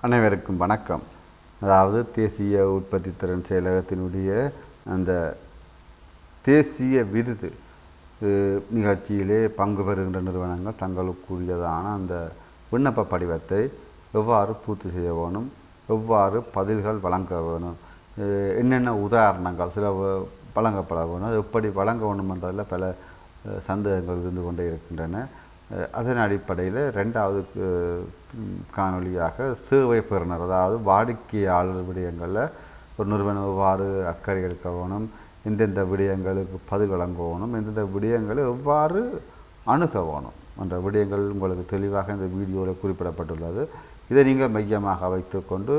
அனைவருக்கும் வணக்கம். அதாவது தேசிய உற்பத்தி திறன் செயலகத்தினுடைய அந்த தேசிய விருது நிகழ்ச்சியிலே பங்கு பெறுகின்ற நிறுவனங்கள் தங்களுக்குரியதான அந்த விண்ணப்ப படிவத்தை எவ்வாறு பூர்த்தி செய்ய வேணும், எவ்வாறு பதில்கள் வழங்க வேணும், என்னென்ன உதாரணங்கள் சில வழங்கப்பட வேணும், அது எப்படி வழங்க வேணும் என்றதில் பல சந்தேகங்கள் இருந்து கொண்டே இருக்கின்றன. அதன் அடிப்படையில் ரெண்டாவது காணொலியாக சேவை பெறுநர், அதாவது வாடிக்கையாளர் விடயங்களில் ஒரு நிறுவனம் எவ்வாறு அக்கறை எடுக்க வேணும், எந்தெந்த விடயங்களுக்கு பதில் வழங்க வேணும், எந்தெந்த விடயங்களை எவ்வாறு அணுக வேணும் என்ற விடயங்கள் உங்களுக்கு தெளிவாக இந்த வீடியோவில் குறிப்பிடப்பட்டுள்ளது. இதை நீங்கள் மையமாக வைத்துக்கொண்டு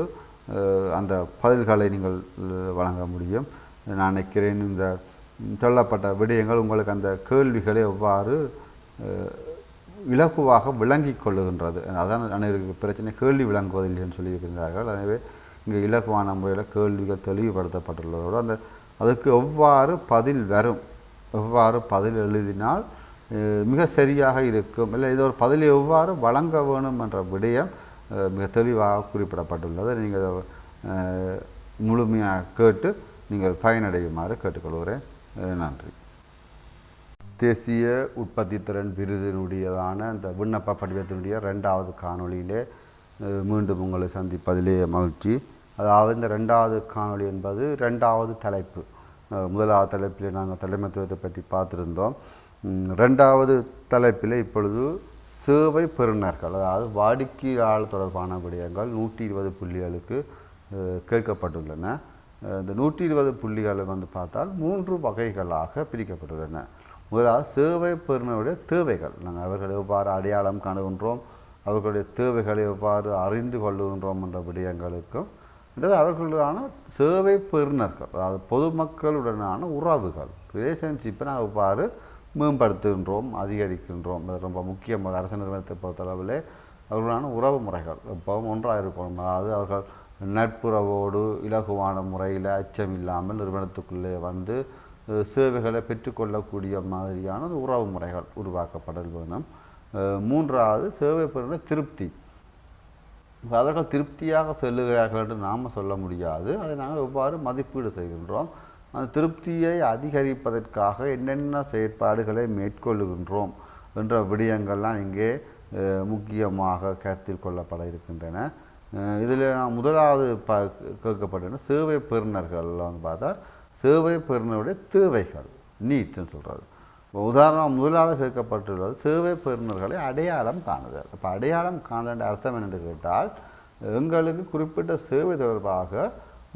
அந்த பதில்களை நீங்கள் வழங்க முடியும். நான் நினைக்கிறேன் இந்த சொல்லப்பட்ட விடயங்கள் உங்களுக்கு அந்த கேள்விகளை எவ்வாறு இலகுவாக விளங்கி கொள்ளுகின்றது. அதான் அனைவருக்கு பிரச்சனை, கேள்வி விளங்குவதில்லைன்னு சொல்லியிருக்கிறார்கள். எனவே இங்கே இலகுவான முறையில் கேள்விகள் தெளிவுபடுத்தப்பட்டுள்ளதோடு அந்த அதுக்கு எவ்வாறு பதில் வரும், எவ்வாறு பதில் எழுதினால் மிக சரியாக இருக்கும், இல்லை இது ஒரு பதிலை எவ்வாறு வழங்க வேணும் என்ற விடயம் மிக தெளிவாக குறிப்பிடப்பட்டுள்ளது. நீங்கள் முழுமையாக கேட்டு நீங்கள் பயனடையுமாறு கேட்டுக்கொள்கிறேன். நன்றி. தேசிய உற்பத்தி திறன் விருதினுடையதான அந்த விண்ணப்ப படிவத்தினுடைய ரெண்டாவது காணொலியிலே மீண்டும் உங்களை சந்திப்பதிலே மகிழ்ச்சி. அதாவது இந்த ரெண்டாவது காணொலி என்பது ரெண்டாவது தலைப்பு. முதலாவது தலைப்பில் நாங்கள் தலைமைத்துவத்தை பற்றி பார்த்துருந்தோம். ரெண்டாவது தலைப்பில் இப்பொழுது சேவை பெறுநர்கள், அதாவது வாடிக்கையாளர் தொடர்பான விடயங்கள் 120 புள்ளிகளுக்கு கேட்கப்பட்டுள்ளன. இந்த 120 புள்ளிகளை பார்த்தால் 3 வகைகளாக பிரிக்கப்பட்டுள்ளன. முதலாவது சேவை பெறுநருடைய தேவைகள், நாங்கள் அவர்களை எவ்வாறு அடையாளம் காணுகின்றோம், அவர்களுடைய தேவைகளை எவ்வாறு அறிந்து கொள்ளுகின்றோம் என்ற விடயங்களுக்கும், அவர்களுடான சேவை பெறுநர்கள், அதாவது பொதுமக்களுடனான உறவுகள், ரிலேஷன்ஷிப்பை நாங்கள் எவ்வாறு மேம்படுத்துகின்றோம், அதிகரிக்கின்றோம். அது ரொம்ப முக்கியமாக அரசு நிறுவனத்தை பொறுத்தளவிலே அவர்களான உறவு முறைகள் எப்பவும் ஒன்றாக இருக்கணும். அதாவது அவர்கள் நட்புறவோடு இலகுவான முறையில் அச்சம் இல்லாமல் நிறுவனத்துக்குள்ளே வந்து சேவைகளை பெற்றுக்கொள்ளக்கூடிய மாதிரியான உறவு முறைகள் உருவாக்கப்படல் வேணும். மூன்றாவது சேவை பெறுநர் திருப்தி. அவர்கள் திருப்தியாக செல்லுகிறார்கள் என்று நாம் சொல்ல முடியாது, அதை நாங்கள் எவ்வாறு மதிப்பீடு செய்கின்றோம், அந்த திருப்தியை அதிகரிப்பதற்காக என்னென்ன செயற்பாடுகளை மேற்கொள்ளுகின்றோம் என்ற விடயங்கள்லாம் இங்கே முக்கியமாக கருத்தில் கொள்ளப்பட இருக்கின்றன. இதில் நான் முதலாவது கேட்கப்பட்டன சேவை பெறுநர்கள் பார்த்தா சேவை பெறுநருடைய தேவைகள், நீட்ஸ்ன்னு சொல்கிறது. உதாரணம் முதலாவது கேட்கப்பட்டுள்ளது சேவை பெறுநர்களை அடையாளம் காணுதல். இப்போ அடையாளம் காண அர்த்தம் என்னென்று கேட்டால், எங்களுக்கு குறிப்பிட்ட சேவை தொடர்பாக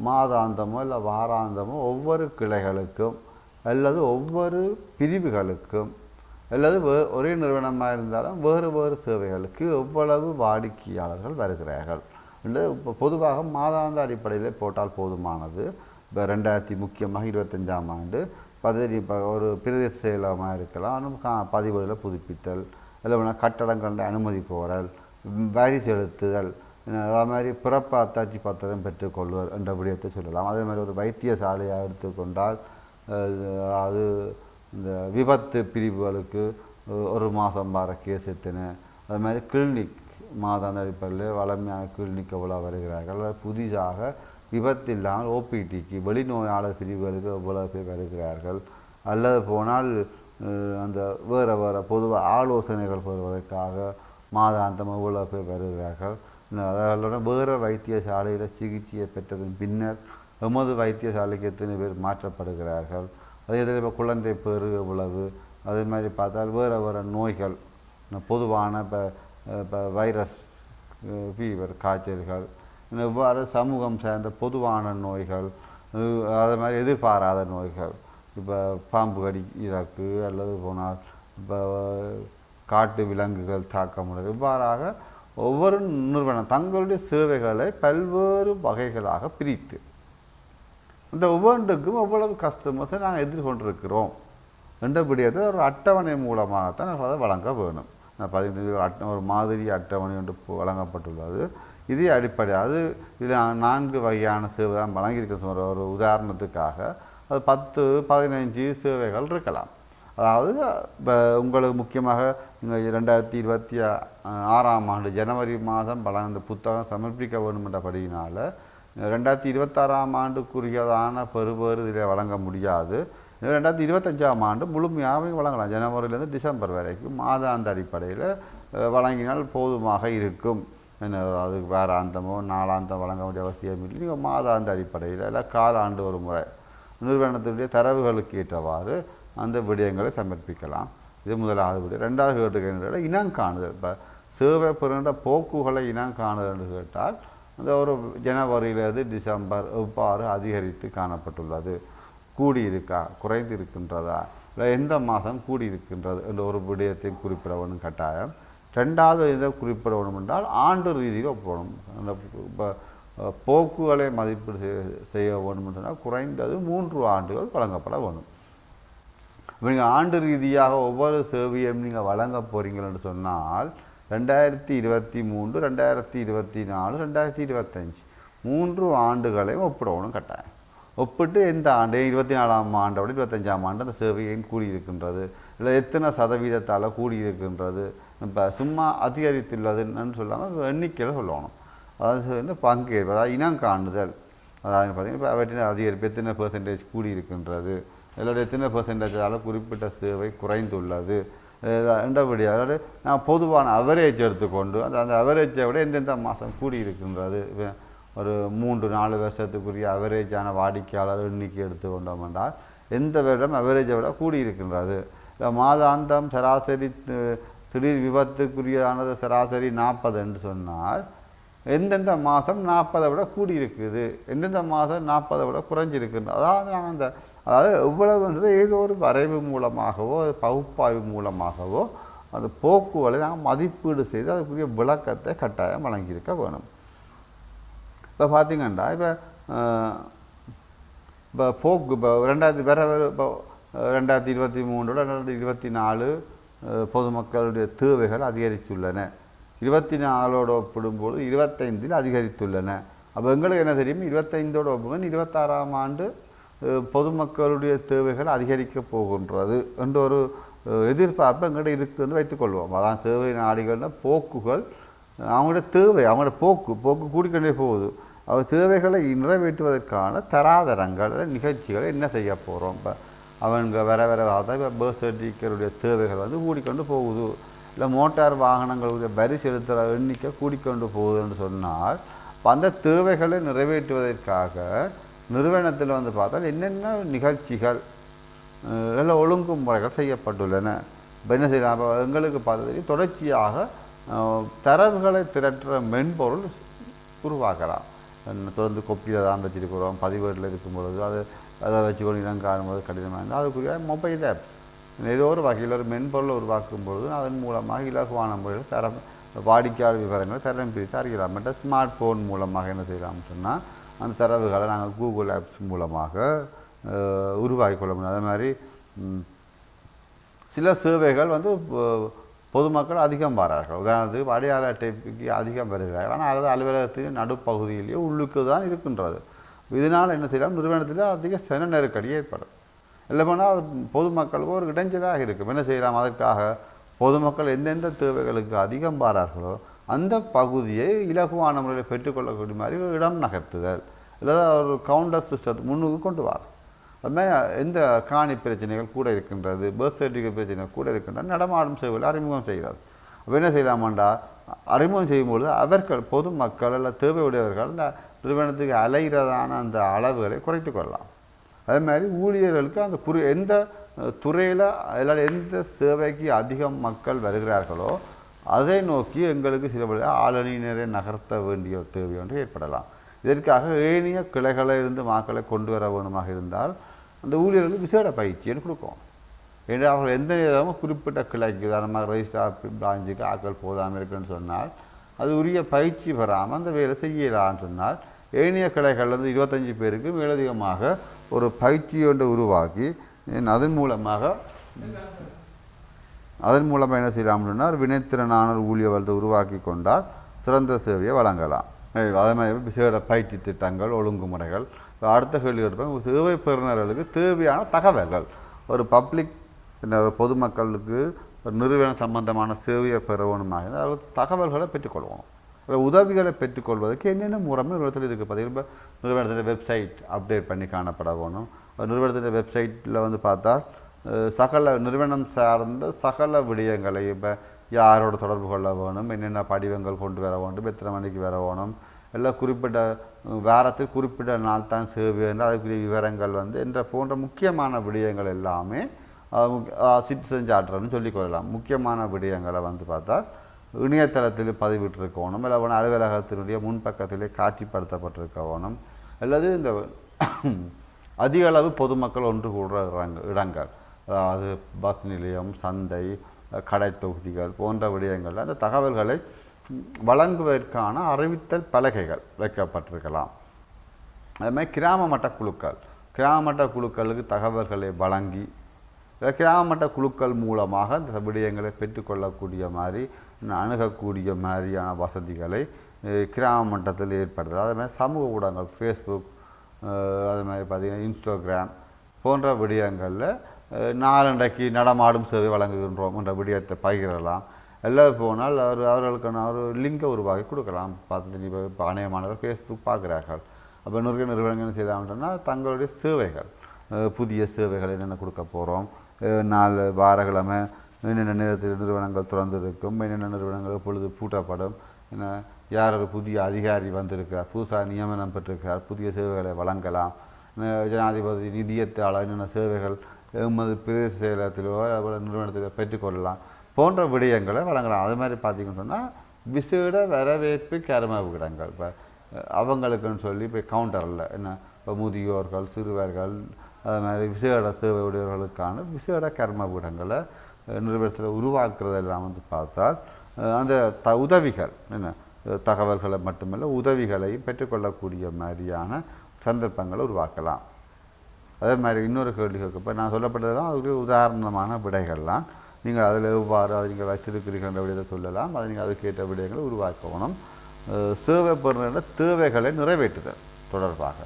மாதாந்தமோ இல்லை வாராந்தமோ ஒவ்வொரு கிளைகளுக்கும் அல்லது ஒவ்வொரு பிரிவுகளுக்கும் அல்லது ஒரே நிறுவனமாக இருந்தாலும் வேறு வேறு சேவைகளுக்கு எவ்வளவு வாடிக்கையாளர்கள் வருகிறார்கள் என்று பொதுவாக மாதாந்த அடிப்படையில் போட்டால் போதுமானது. இப்போ 2000 முக்கியமாக 25ஆம் ஆண்டு ஒரு பிரதேச செயலகமாக இருக்கலாம், பதிவுகளில் புதுப்பித்தல், இல்லை கட்டடங்கள் அனுமதி கோரல், வரி செலுத்துதல், அதே மாதிரி பிறப்பு அத்தாட்சி பத்திரம் பெற்றுக்கொள்வது என்ற விடயத்தை சொல்லலாம். அதே மாதிரி ஒரு வைத்தியசாலையாக எடுத்துக்கொண்டால் அது இந்த விபத்து பிரிவுகளுக்கு ஒரு மாதம் வர கேஸ் எத்தனை, அது மாதிரி கிளினிக் மாதாந்த அடிப்படையில் வளமையான கிளினிக் எவ்வளோ வருகிறார்கள், புதிதாக விபத்து இல்லாமல் ஓபிடிக்கு வெளிநோயாளர் பிரிவுகளுக்கு எவ்வளோ பேர் வருகிறார்கள், அல்லது போனால் அந்த வேறு வேறு பொதுவாக ஆலோசனைகள் பெறுவதற்காக மாதாந்தம் எவ்வளோ பேர் வருகிறார்கள், அதோட வேறு வைத்தியசாலையில் சிகிச்சையை பெற்றதன் பின்னர் எமது வைத்தியசாலைக்கு எத்தனை பேர் மாற்றப்படுகிறார்கள், அதே இதில் இப்போ குழந்தை பேரு எவ்வளவு, அதே மாதிரி பார்த்தால் வேறு வேறு நோய்கள் பொதுவான இப்போ வைரஸ், ஃபீவர், காய்ச்சல்கள், இவ்வாறு சமூகம் சார்ந்த பொதுவான நோய்கள், அது மாதிரி எதிர்பாராத நோய்கள், இப்போ பாம்பு கடி இறக்கு அல்லது போனால் இப்போ காட்டு விலங்குகள் தாக்கமுறை, இவ்வாறாக ஒவ்வொரு நிறுவனம் தங்களுடைய சேவைகளை பல்வேறு வகைகளாக பிரித்து இந்த ஒவ்வொன்றுக்கும் எவ்வளவு கஸ்டமர்ஸை நாங்கள் எதிர்கொண்டிருக்கிறோம் என்ற விடயத்தை ஒரு அட்டவணை மூலமாகத்தான் அதை வழங்க வேணும். 15 ஒரு மாதிரி அட்டவணை ஒன்று வழங்கப்பட்டுள்ளது. இதே அடிப்படையாக அது இதில் 4 வகையான சேவை தான் வழங்கியிருக்க. ஒரு உதாரணத்துக்காக அது 10-15 சேவைகள் இருக்கலாம். அதாவது இப்போ உங்களுக்கு முக்கியமாக நீங்கள் 2026ஆம் ஆண்டு ஜனவரி மாதம் இந்த புத்தகம் சமர்ப்பிக்க வேண்டும் என்றபடியினால் 2026ஆம் ஆண்டுக்குரியதான பெறுபேறு இதில் வழங்க முடியாது. 2025ஆம் ஆண்டு முழுமையாக வழங்கலாம். ஜனவரியிலேருந்து டிசம்பர் வரைக்கும் மாதாந்த அடிப்படையில் வழங்கினால் போதுமாக இருக்கும். என்ன அதுக்கு வாராந்தமோ நாளாந்தம் வழங்க வேண்டிய அவசியம் இல்லை. நீங்கள் மாதாந்த அடிப்படையில் இல்லை காலாண்டு ஒரு முறை நிறுவனத்தினுடைய தரவுகளுக்கு ஏற்றவாறு அந்த விடயங்களை சமர்ப்பிக்கலாம். இது முதலாவது விடயம். ரெண்டாவது கேட்டுக்கின்ற இனம் காணுதல். இப்போ சேவை பெறுகின்ற போக்குகளை இனம் காணுதல் என்று கேட்டால் அந்த ஒரு ஜனவரியிலிருந்து டிசம்பர் எவ்வாறு அதிகரித்து காணப்பட்டுள்ளது, கூடியிருக்கா, குறைந்து இருக்கின்றதா, இல்லை எந்த மாதம் கூடியிருக்கின்றது என்ற ஒரு விடயத்தை குறிப்பிட வேணும் கட்டாயம். ரெண்டாவது இதை குறிப்பிட வேணும் என்றால் ஆண்டு ரீதியில் ஒப்பணும். அந்த போக்குகளை மதிப்பீடு செய்ய வேண்டும் சொன்னால் குறைந்தது 3 ஆண்டுகள் வழங்கப்பட வேணும். நீங்கள் ஆண்டு ரீதியாக ஒவ்வொரு சேவையும் நீங்கள் வழங்க போகிறீங்கன்னு சொன்னால் 2023, 2024, 2025 3 ஆண்டுகளையும் ஒப்பிடணும் கட்டாயம். ஒப்பிட்டு எந்த ஆண்டு 24ஆம் ஆண்டோட 25ஆம் ஆண்டு அந்த சேவையை கூடியிருக்கின்றது, இல்லை எத்தனை சதவீதத்தால் கூடியிருக்கின்றது, இப்போ சும்மா அதிகரித்துள்ளதுன்னு சொல்லாமல் எண்ணிக்கையில் சொல்லணும். அதாவது வந்து பங்கேற்பு, அதாவது இனம் காணுதல். அதாவது பார்த்திங்கன்னா இப்போ அவற்றின் அதிகரிப்பு எத்தனை பெர்சன்டேஜ் கூடியிருக்கின்றது, இதோட எத்தனை பெர்சன்டேஜால் குறிப்பிட்ட சேவை குறைந்துள்ளது என்றபடி, அதாவது நான் பொதுவான அவரேஜ் எடுத்துக்கொண்டு அந்த அவரேஜை விட எந்தெந்த மாதம் கூடியிருக்கின்றது, ஒரு 3-4 வருஷத்துக்குரிய அவரேஜான வாடிக்கையாளர் எண்ணிக்கை எடுத்துக்கொண்டோம் என்றால் எந்த வருடம் அவரேஜை விட கூடியிருக்கின்றது. இல்லை மாதாந்தம் சராசரி திடீர் விபத்துக்குரியானது சராசரி 40 என்று சொன்னால் எந்தெந்த மாதம் 40 விட கூடியிருக்குது, எந்தெந்த மாதம் 40 விட குறைஞ்சிருக்குன்னு, அதாவது எவ்வளவுன்றது ஏதோ ஒரு வரைவு மூலமாகவோ பகுப்பாய்வு மூலமாகவோ அந்த போக்குகளை நாங்கள் மதிப்பீடு செய்து அதுக்குரிய விளக்கத்தை கட்டாயம் வழங்கியிருக்க வேணும். இப்போ பார்த்திங்கன்னா இப்போ போக்கு இப்போ 2023 2024 பொதுமக்களுடைய தேவைகள் அதிகரித்துள்ளன. 24ஓடு ஒப்பிடும்போது 25இல் அதிகரித்துள்ளன. அப்போ எங்களுக்கு என்ன தெரியும், 25ஓடு ஒப்புங்க 26ஆம் ஆண்டு பொதுமக்களுடைய தேவைகள் அதிகரிக்கப் போகின்றது என்ற ஒரு எதிர்பார்ப்பு எங்கள்கிட்ட இருக்குதுன்னு வைத்துக்கொள்வோம். அதான் சேவை நாடிகள்னா போக்குகள் அவங்களோட தேவை, அவங்களோட போக்கு கூடிக்கொண்டே போகுது. அவர் தேவைகளை நிறைவேற்றுவதற்கான தராதரங்கள் நிகழ்ச்சிகளை என்ன செய்ய போகிறோம். இப்போ அவங்க வர தான் இப்போ பர்த் சர்டிஃபிகேட்டுடைய தேவைகள் வந்து கூடிக்கொண்டு போகுது, இல்லை மோட்டார் வாகனங்களுடைய வரி செலுத்துகிற எண்ணிக்கை கூடிக்கொண்டு போகுதுன்னு சொன்னால் இப்போ அந்த தேவைகளை நிறைவேற்றுவதற்காக நிறுவனத்தில் வந்து பார்த்தால் என்னென்ன நிகழ்ச்சிகள் எல்லாம் ஒழுங்குமுறைகள் செய்யப்பட்டுள்ளன. இப்போ என்ன செய்யலாம், இப்போ எங்களுக்கு பார்த்தது தொடர்ச்சியாக தரவுகளை திரட்டுற மென்பொருள் உருவாக்கலாம். தொடர்ந்து கொப்பியில் தான் வச்சுருக்கிறோம், பதிவேட்டில் இருக்கும் பொழுது அதை வச்சுக்கொண்டு இனம் காணும்போது கடினமாக இருந்தால் அதுக்குரிய மொபைல் ஆப்ஸ் ஏதோ ஒரு வகையில் ஒரு மென்பொருளை உருவாக்கும் பொழுது அதன் மூலமாக இலகுவான முறையில் தரம் வாடிக்கையாளர் விவரங்களை தரம் பிரித்து அறியலாம். மற்ற ஸ்மார்ட் ஃபோன் மூலமாக என்ன செய்யலாம்னு சொன்னால் அந்த தரவுகளை நாங்கள் கூகுள் ஆப்ஸ் மூலமாக உருவாக்கி கொள்ள முடியும். அதே மாதிரி சில சேவைகள் வந்து பொதுமக்கள் அதிகம் வரார்கள். உதாரணத்துக்கு அடையாள அட்டைக்கு அதிகம் வருகிறார்கள், ஆனால் அது அலுவலகத்தின் நடுப்பகுதியிலேயே உள்ளுக்கு தான் இருக்கின்றது. இதனால் என்ன செய்யலாம், நிறுவனத்தில் அதிக சன நெருக்கடி ஏற்படும். இல்லை போனால் பொதுமக்களுக்கு ஒரு இடைஞ்சலாக இருக்கும். என்ன செய்யலாம், அதற்காக பொதுமக்கள் எந்தெந்த தேவைகளுக்கு அதிகம் பாரார்களோ அந்த பகுதியை இலகுவான முறையில் பெற்றுக்கொள்ளக்கூடிய மாதிரி ஒரு இடம் நகர்த்துதல், இதாவது ஒரு கவுண்டர் சிஸ்டத்தை முன்னுக்கு கொண்டு வர. அதுமாதிரி எந்த காணி பிரச்சனைகள் கூட இருக்கின்றது, பர்த் சர்டிஃபிகேட் பிரச்சனைகள் கூட இருக்கின்றது, நடமாடும் சேவையில் அறிமுகம் செய்கிறது. அப்போ என்ன செய்யலாமாண்டா, அறிமுகம் செய்யும்பொழுது அவர்கள் பொதுமக்கள் அல்ல தேவையுடையவர்கள் அந்த நிறுவனத்துக்கு அலைகிறதான அந்த அளவுகளை குறைத்து கொள்ளலாம். அதே மாதிரி ஊழியர்களுக்கு அந்த எந்த துறையில் அதில் எந்த சேவைக்கு அதிகம் மக்கள் வருகிறார்களோ அதை நோக்கி எங்களுக்கு சில ஆளுநரை நகர்த்த வேண்டிய தேவை ஒன்று ஏற்படலாம். இதற்காக ஏனைய கிளைகளை இருந்து மக்களை கொண்டு வர வேணுமாக இருந்தால் அந்த ஊழியர்களுக்கு விசேட பயிற்சின்னு கொடுக்கும். ஏன்னா அவர்கள் எந்த நேரமும் குறிப்பிட்ட கிளைக்கு உதாரணமாக ரெஜிஸ்ட்ரார் பிரான்ச்சுக்கு ஆக்கள் போதாமல் இருக்குன்னு சொன்னால் அது உரிய பயிற்சி பெறாமல் அந்த வேலை செய்யலான்னு சொன்னால் ஏனைய கிளைகள் வந்து 25 பேருக்கு மேலதிகமாக ஒரு பயிற்சி ஒன்று உருவாக்கி அதன் மூலமாக என்ன செய்யலாம்னா ஒரு வினைத்திறனான ஊழிய வளத்தை உருவாக்கி கொண்டால் சிறந்த சேவையை வழங்கலாம். அதே மாதிரி விசேட பயிற்சி திட்டங்கள், ஒழுங்குமுறைகள். அடுத்த கேள்வி எடுப்பாங்க, சேவை பெறுநர்களுக்கு தேவையான தகவல்கள். ஒரு பப்ளிக் இந்த பொதுமக்களுக்கு ஒரு நிறுவனம் சம்பந்தமான சேவையை பெறணுமாக அவர்கள் தகவல்களை பெற்றுக்கொள்ளணும். உதவிகளை பெற்றுக்கொள்வதற்கு என்னென்ன முறைமை நிறுவனத்தில் இருக்குது. பார்த்தீங்கன்னா நிறுவனத்தின் வெப்சைட் அப்டேட் பண்ணி காணப்பட வேணும். நிறுவனத்தின் வெப்சைட்டில் வந்து பார்த்தா சகல நிறுவனம் சார்ந்த சகல விடயங்களை இப்போ யாரோட தொடர்பு கொள்ள வேணும், என்னென்ன படிவங்கள் கொண்டு வர வேண்டும், எத்தனை மணிக்கு வர வேணும், எல்லாம் குறிப்பிட்ட வாரத்தில் குறிப்பிட்ட நாள் தான் சேவை என்று அதுக்குரிய விவரங்கள் வந்து என்ற போன்ற முக்கியமான விடயங்கள் எல்லாமே சிட்டிசன் சார்ட்டர்னு சொல்லிக்கொள்ளலாம். முக்கியமான விடயங்களை வந்து பார்த்தா இணையதளத்தில் பதிவிட்டிருக்கணும், இல்லை அலுவலகத்தினுடைய முன்பக்கத்திலே காட்சிப்படுத்தப்பட்டிருக்கணும், அல்லது இந்த அதிக அளவு பொதுமக்கள் ஒன்று கூடுற இடங்கள், அதாவது பஸ் நிலையம், சந்தை, கடை தொகுதிகள் போன்ற விடயங்களில் அந்த தகவல்களை வழங்குவதற்கான அறிவித்தல் பலகைகள் வைக்கப்பட்டிருக்கலாம். அதுமாதிரி கிராம மட்ட குழுக்கள், கிராம மட்ட குழுக்களுக்கு தகவல்களை வழங்கி கிராம மட்ட குழுக்கள் மூலமாக இந்த விடயங்களை பெற்றுக்கொள்ளக்கூடிய மாதிரி அணுகக்கூடிய மாதிரியான வசதிகளை கிராம மட்டத்தில் ஏற்படுத்துகிறது. அதேமாதிரி சமூக ஊடகங்கள், ஃபேஸ்புக், அது மாதிரி பார்த்திங்கன்னா இன்ஸ்டாகிராம் போன்ற விடயங்களில் நாளண்டைக்கு நடமாடும் சேவை வழங்குகின்றோம் என்ற விடயத்தை பகிரலாம். எல்லாம் போனால் அவர்களுக்கான ஒரு லிங்கை உருவாக்கி கொடுக்கலாம். பார்த்துட்டு இப்போ அநேகமானவர் ஃபேஸ்புக் பார்க்குறார்கள். அப்போ நிறைய நிறுவனங்கள் செய்தாங்கன்னு சொன்னால் தங்களுடைய சேவைகள், புதிய சேவைகள் என்னென்ன கொடுக்க போகிறோம், 4 வாரக்கிழமை என்னென்ன நேரத்தில் நிறுவனங்கள் திறந்திருக்கும், என்னென்ன நிறுவனங்கள் எப்பொழுது பூட்டப்படும், என்ன யார் ஒரு புதிய அதிகாரி வந்திருக்கிறார், புதுசாக நியமனம் பெற்றிருக்கிறார், புதிய சேவைகளை வழங்கலாம், ஜனாதிபதி நிதியத்தால் என்னென்ன சேவைகள் எமது பிரதேச செயலகத்திலோ நிறுவனத்தில் பெற்றுக்கொள்ளலாம் போன்ற விடயங்களை வழங்கலாம். அது மாதிரி பார்த்திங்கன்னு சொன்னால் விசேட வரவேற்பு கரும விடங்கள், இப்போ அவங்களுக்குன்னு சொல்லி இப்போ கவுண்டரில் என்ன இப்போ முதியோர்கள், சிறுவர்கள், அது மாதிரி விசேட தேவை உடையவர்களுக்கான விசேட கர்ம விடங்களை நிறுவனத்தில் உருவாக்குறதெல்லாம் வந்து பார்த்தால் அந்த உதவிகள் என்ன தகவல்களை மட்டுமல்ல உதவிகளையும் பெற்றுக்கொள்ளக்கூடிய மாதிரியான சந்தர்ப்பங்களை உருவாக்கலாம். அதே மாதிரி இன்னொரு கேள்வி இப்போ நான் சொல்லப்பட்டதெல்லாம் அதுக்கு உதாரணமான விடைகள்லாம் நீங்கள் அதில் எவ்வாறு அதை நீங்கள் வச்சிருக்கிறீர்கள் விடயத்தை சொல்லலாம். அதை நீங்கள் அதுக்கேற்ற விடயங்களை உருவாக்கணும். சேவை பெறுநர்கள தேவைகளை நிறைவேற்றுதல் தொடர்பாக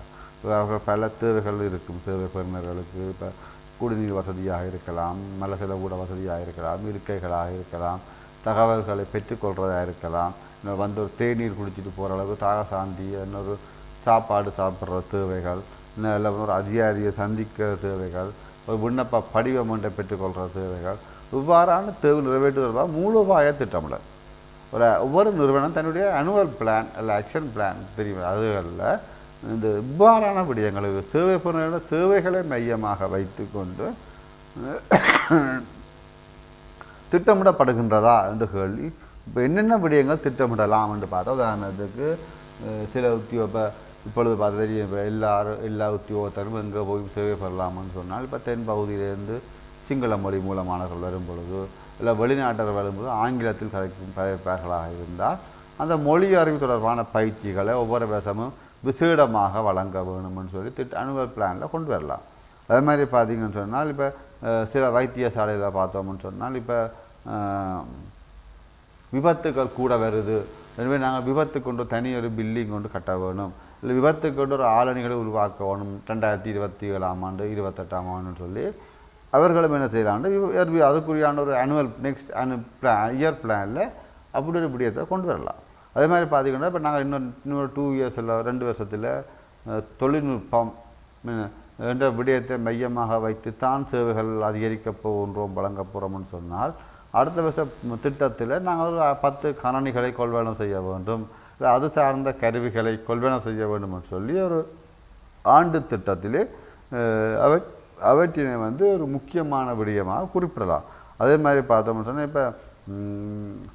அவர்கள் பல தேவைகள் இருக்கும். சேவை பெறுநர்களுக்கு இப்போ குடிநீர் வசதியாக இருக்கலாம், மல செலவூட வசதியாக இருக்கலாம், இருக்கைகளாக இருக்கலாம், தகவல்களை பெற்றுக்கொள்வதாக இருக்கலாம், இன்னொரு வந்து ஒரு தேநீர் குடிச்சிட்டு போகிற அளவுக்கு தாக சாந்தி, இன்னொரு சாப்பாடு சாப்பிட்ற தேவைகள், இன்னும் எல்லாம் ஒரு அதிகாரியை சந்திக்கிற தேவைகள், ஒரு விண்ணப்ப படிவம் ஒன்றை பெற்றுக்கொள்கிற தேவைகள், இவ்வாறான தேவை நிறைவேற்றுவதாக மூலோபாய திட்டமிடல். ஒவ்வொரு நிறுவனம் தன்னுடைய அனுவல் பிளான் இல்லை ஆக்ஷன் பிளான் தெரியும். அதுகளில் இந்த இவ்வாறான விடயங்களுக்கு சேவை பெறுகிற தேவைகளை மையமாக வைத்து கொண்டு திட்டமிடப்படுகின்றதா என்று கேள்வி. இப்போ என்னென்ன விடயங்கள் திட்டமிடலாம் என்று பார்த்தா, உதாரணத்துக்கு சில இப்பொழுது பார்த்து தெரியும், இப்போ எல்லா உத்தியோகத்தரும் எங்கே போய் சேவை பெறலாம்னு சொன்னால், இப்போ தென் பகுதியிலேருந்து சிங்கள மொழி மூலமானவர்கள் வரும் பொழுது, இல்லை வெளிநாட்டர் வரும்போது ஆங்கிலத்தில் கதைப்பார்களாக இருந்தால் அந்த மொழி அறிவு தொடர்பான பயிற்சிகளை ஒவ்வொரு வருஷமும் விசேடமாக வழங்க வேணும்னு சொல்லி அனுவல் பிளானில் கொண்டு வரலாம். அதே மாதிரி பார்த்திங்கன்னு சொன்னால், இப்போ சில வைத்தியசாலையில் பார்த்தோம்னு சொன்னால், இப்போ விபத்துக்கள் கூட வருது, எனவே நாங்கள் விபத்து கொண்டு தனி ஒரு பில்டிங் கொண்டு கட்ட வேணும், இல்லை விபத்து கொண்டு ஒரு ஆளணிகளை உருவாக்க வேணும் 2027ஆம் ஆண்டு 28ஆம் ஆண்டுன்னு சொல்லி அவர்களும் என்ன செய்யலாம்னு அதுக்குரியான ஒரு நெக்ஸ்ட் இயர் பிளானில் அப்படி ஒரு விடயத்தை கொண்டு வரலாம். அதே மாதிரி பார்த்திங்கன்னா, இப்போ நாங்கள் இன்னொரு 2 இயர்ஸ் இல்லை 2 வருஷத்தில் தொழில்நுட்பம் என்ற விடயத்தை மையமாக வைத்து தான் சேவைகள் அதிகரிக்க போகின்றோம், வழங்க போகிறோம்னு சொன்னால், அடுத்த வருஷ திட்டத்தில் நாங்கள் ஒரு 10 கணனிகளை கொள்வனம் செய்ய வேண்டும், இல்லை அது சார்ந்த கருவிகளை கொள்வனம் செய்ய வேண்டும்னு சொல்லி ஒரு ஆண்டு திட்டத்திலே அவற்றினை வந்து ஒரு முக்கியமான விடயமாக குறிப்பிடலாம். அதே மாதிரி பார்த்தோம்னு சொன்னால், இப்போ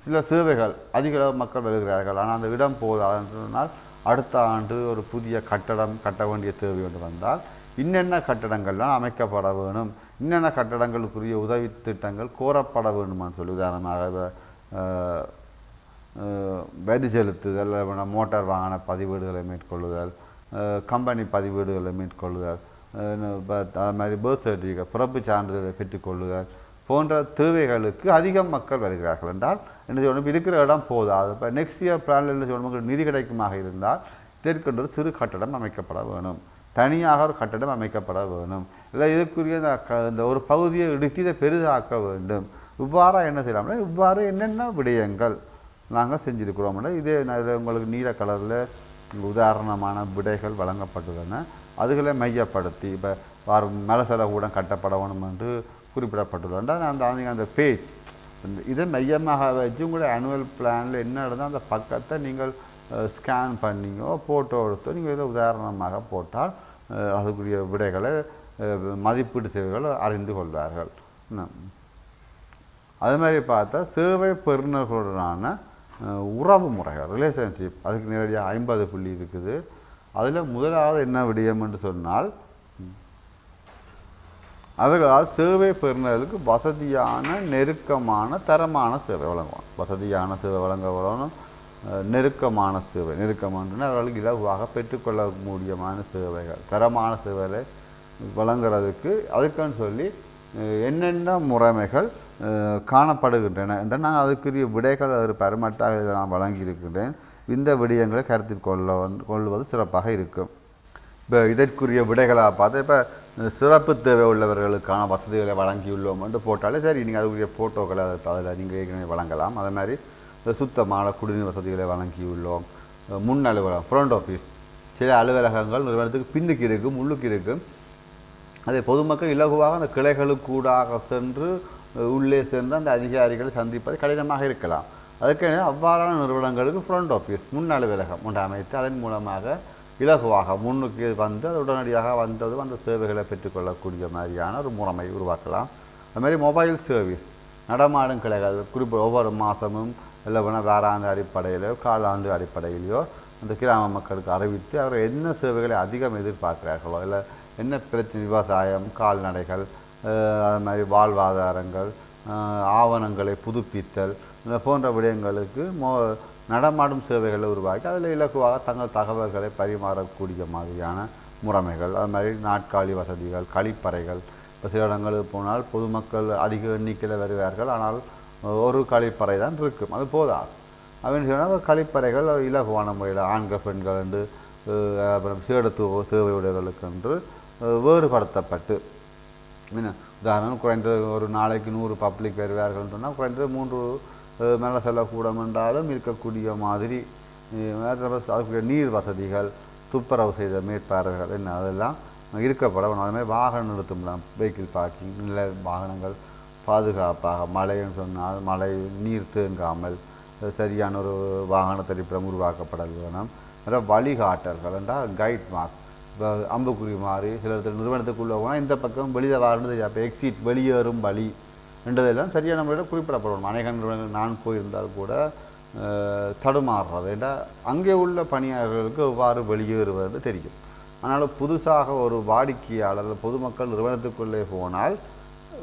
சில சேவைகள் அதிக அளவு மக்கள் வருகிறார்கள், ஆனால் அந்த இடம் போதாதுன்னு சொன்னால் அடுத்த ஆண்டு ஒரு புதிய கட்டடம் கட்ட வேண்டிய தேவை ஒன்று வந்தால் இன்னென்ன கட்டடங்கள்லாம் அமைக்கப்பட வேணும், இன்னென்ன கட்டடங்களுக்குரிய உதவி திட்டங்கள் கோரப்பட வேண்டுமான்னு சொல்லி, உதாரணமாக வரி செலுத்துதல், மோட்டார் வாகன பதிவேடுகளை மேற்கொள்ளுதல், கம்பெனி பதிவேடுகளை மேற்கொள்ளுதல், அது மாதிரி பர்த் சர்டிஃபிகேட் பிறப்பு சான்றிதழை பெற்றுக்கொள்ளுதல் போன்ற தேவைகளுக்கு அதிகம் மக்கள் வருகிறார்கள் என்றால் என்ன சொல்லணும், இருக்கிற இடம் போதாது. இப்போ நெக்ஸ்ட் இயர் பிளானில் என்ன சொல்லணும், நிதி கிடைக்குமாக இருந்தால் இதற்கென்று சிறு கட்டடம் அமைக்கப்பட வேணும். தனியாக ஒரு கட்டடம் அமைக்கப்பட வேணும், இல்லை இதுக்குரிய இந்த ஒரு பகுதியை இடித்து இதை பெரிதாக்க வேண்டும். இவ்வாறாக என்ன செய்யலாம்னா இவ்வாறு என்னென்ன விடயங்கள் நாங்கள் செஞ்சுருக்கிறோம்னா இதே இதில் உங்களுக்கு நீல கலரில் உதாரணமான விடைகள் வழங்கப்பட்டுள்ளன. அதுகளை மையப்படுத்தி இப்போ வார மலசல கூட கட்டப்பட வேணும் என்று குறிப்பிடப்பட்டுள்ளன. அந்த பேஜ் இதை மையமாக வச்சு உங்களுடைய ஆனுவல் பிளானில் என்ன நடந்தால் அந்த பக்கத்தை நீங்கள் ஸ்கேன் பண்ணியோ ஃபோட்டோ எடுத்தோ நீங்கள் இதை உதாரணமாக போட்டால் அதுக்குரிய விடைகளை மதிப்பீடு செய்வர்கள் அறிந்து கொள்வார்கள். அது மாதிரி பார்த்தா சேவை பெறுநர்களுடனான உறவு முறைகள் ரிலேஷன்ஷிப் அதுக்கு நேரடியாக 50 புள்ளி இருக்குது. அதில் முதலாவது என்ன விடயம் என்று சொன்னால் அவர்களால் சேவை பெறுநர்களுக்கு வசதியான நெருக்கமான தரமான சேவை வழங்குவோம். வசதியான சேவை வழங்க வரணும், நெருக்கமான சேவை நெருக்கமான அவர்களுக்கு இலகுவாக பெற்றுக்கொள்ள முடியமான சேவைகள் தரமான சேவைகளை வழங்குறதுக்கு அதுக்குன்னு சொல்லி என்னென்ன முறைமைகள் காணப்படுகின்றன என்று நான் அதுக்குரிய விடைகள் ஒரு பரமட்டாக நான் வழங்கியிருக்கின்றேன். இந்த விடயங்களை கருத்தில் கொள்வது சிறப்பாக இருக்கும். இப்போ இதற்குரிய விடைகளாக பார்த்து இப்போ சிறப்பு தேவை உள்ளவர்களுக்கான வசதிகளை வழங்கியுள்ளோம் என்று போட்டாலே சரி, நீங்கள் அதுக்குரிய ஃபோட்டோக்களை அதில் நீங்கள் ஏற்கனவே வழங்கலாம். அதே மாதிரி சுத்தமான குடிநீர் வசதிகளை வழங்கியுள்ளோம். முன் அலுவலகம் ஃப்ரண்ட் ஆஃபீஸ் சில அலுவலகங்கள் நிறுவனத்துக்கு பின்னுக்கு இருக்கும் உள்ளுக்கு இருக்கும். அதை பொதுமக்கள் இலகுவாக அந்த கிளைகளுக்கூடாக சென்று உள்ளே சென்று அந்த அதிகாரிகளை சந்திப்பது கடினமாக இருக்கலாம். அதுக்கு அவ்வாறான நிறுவனங்களுக்கு ஃப்ரண்ட் ஆஃபீஸ் முன் அலுவலகம் ஒன்று அமைத்து அதன் மூலமாக இலகுவாக முன்னுக்கு வந்து அது உடனடியாக வந்ததும் அந்த சேவைகளை பெற்றுக்கொள்ளக்கூடிய மாதிரியான ஒரு முறைமை உருவாக்கலாம். அதுமாதிரி மொபைல் சர்வீஸ் நடமாடும் கிளைகள் ஒவ்வொரு மாதமும் இல்லை வேறாண்டு அடிப்படையிலோ காலாண்டு அடிப்படையிலையோ அந்த கிராம மக்களுக்கு அறிவித்து அவர் என்ன சேவைகளை அதிகம் எதிர்பார்க்கிறார்களோ இல்லை என்ன பிரச்சனை விவசாயம் கால்நடைகள் அது மாதிரி வாழ்வாதாரங்கள் ஆவணங்களை புதுப்பித்தல் இந்த போன்ற விடயங்களுக்கு நடமாடும் சேவைகளை உருவாக்கி அதில் இலகுவாக தங்கள் தகவல்களை பரிமாறக்கூடிய மாதிரியான முறைமைகள். அது மாதிரி நாட்காலி வசதிகள் கழிப்பறைகள் இப்போ சில இடங்களுக்கு போனால் பொதுமக்கள் அதிக எண்ணிக்கையில் வருவார்கள், ஆனால் ஒரு கழிப்பறை தான் இருக்கும், அது போதாது. அப்படின்னு சொன்னால் கழிப்பறைகள் இலகுவான முறையில் ஆண்கள் பெண்கள் என்று அப்புறம் சேடத்துவ தேவையுடையவர்களுக்கு என்று வேறுபடுத்தப்பட்டு உதாரணம் குறைந்தது ஒரு நாளைக்கு 100 பப்ளிக் வருவார்கள் சொன்னால் குறைந்தது 3 மேலே செல்லக்கூடம் என்றாலும் இருக்கக்கூடிய மாதிரி அதுக்குரிய நீர் வசதிகள் துப்புரவு செய்த மேற்பார்வைகள் என்ன அதெல்லாம் இருக்கப்பட வேணும். அதுமாதிரி வாகனம் நிறுத்தும்லாம் வெஹிக்கிள் பார்க்கிங் இல்லை வாகனங்கள் பாதுகாப்பாக மழைன்னு சொன்னால் மழை நீர் தேங்காமல் சரியான ஒரு வாகன தரிப்பிடம் உருவாக்கப்படல் வேணும். அப்புறம் வழிகாட்டல்கள் என்றால் கைட் மார்க் இப்போ அம்புக்குறி மாதிரி சில இடத்துல நிறுவனத்துக்குள்ளே போனால் இந்த பக்கம் வெளியில் வாரது அப்போ எக்ஸிட் வெளியேறும் வழி என்றதெல்லாம் சரியான முறையில் குறிப்பிடப்படணும். அநேக நிறுவனங்கள் நான் போயிருந்தால் கூட தடுமாறுறது ஏன்னா அங்கே உள்ள பணியாளர்களுக்கு எவ்வாறு வெளியேறுவது தெரியும். ஆனாலும் புதுசாக ஒரு வாடிக்கையாளர் பொதுமக்கள் நிறுவனத்துக்குள்ளே போனால்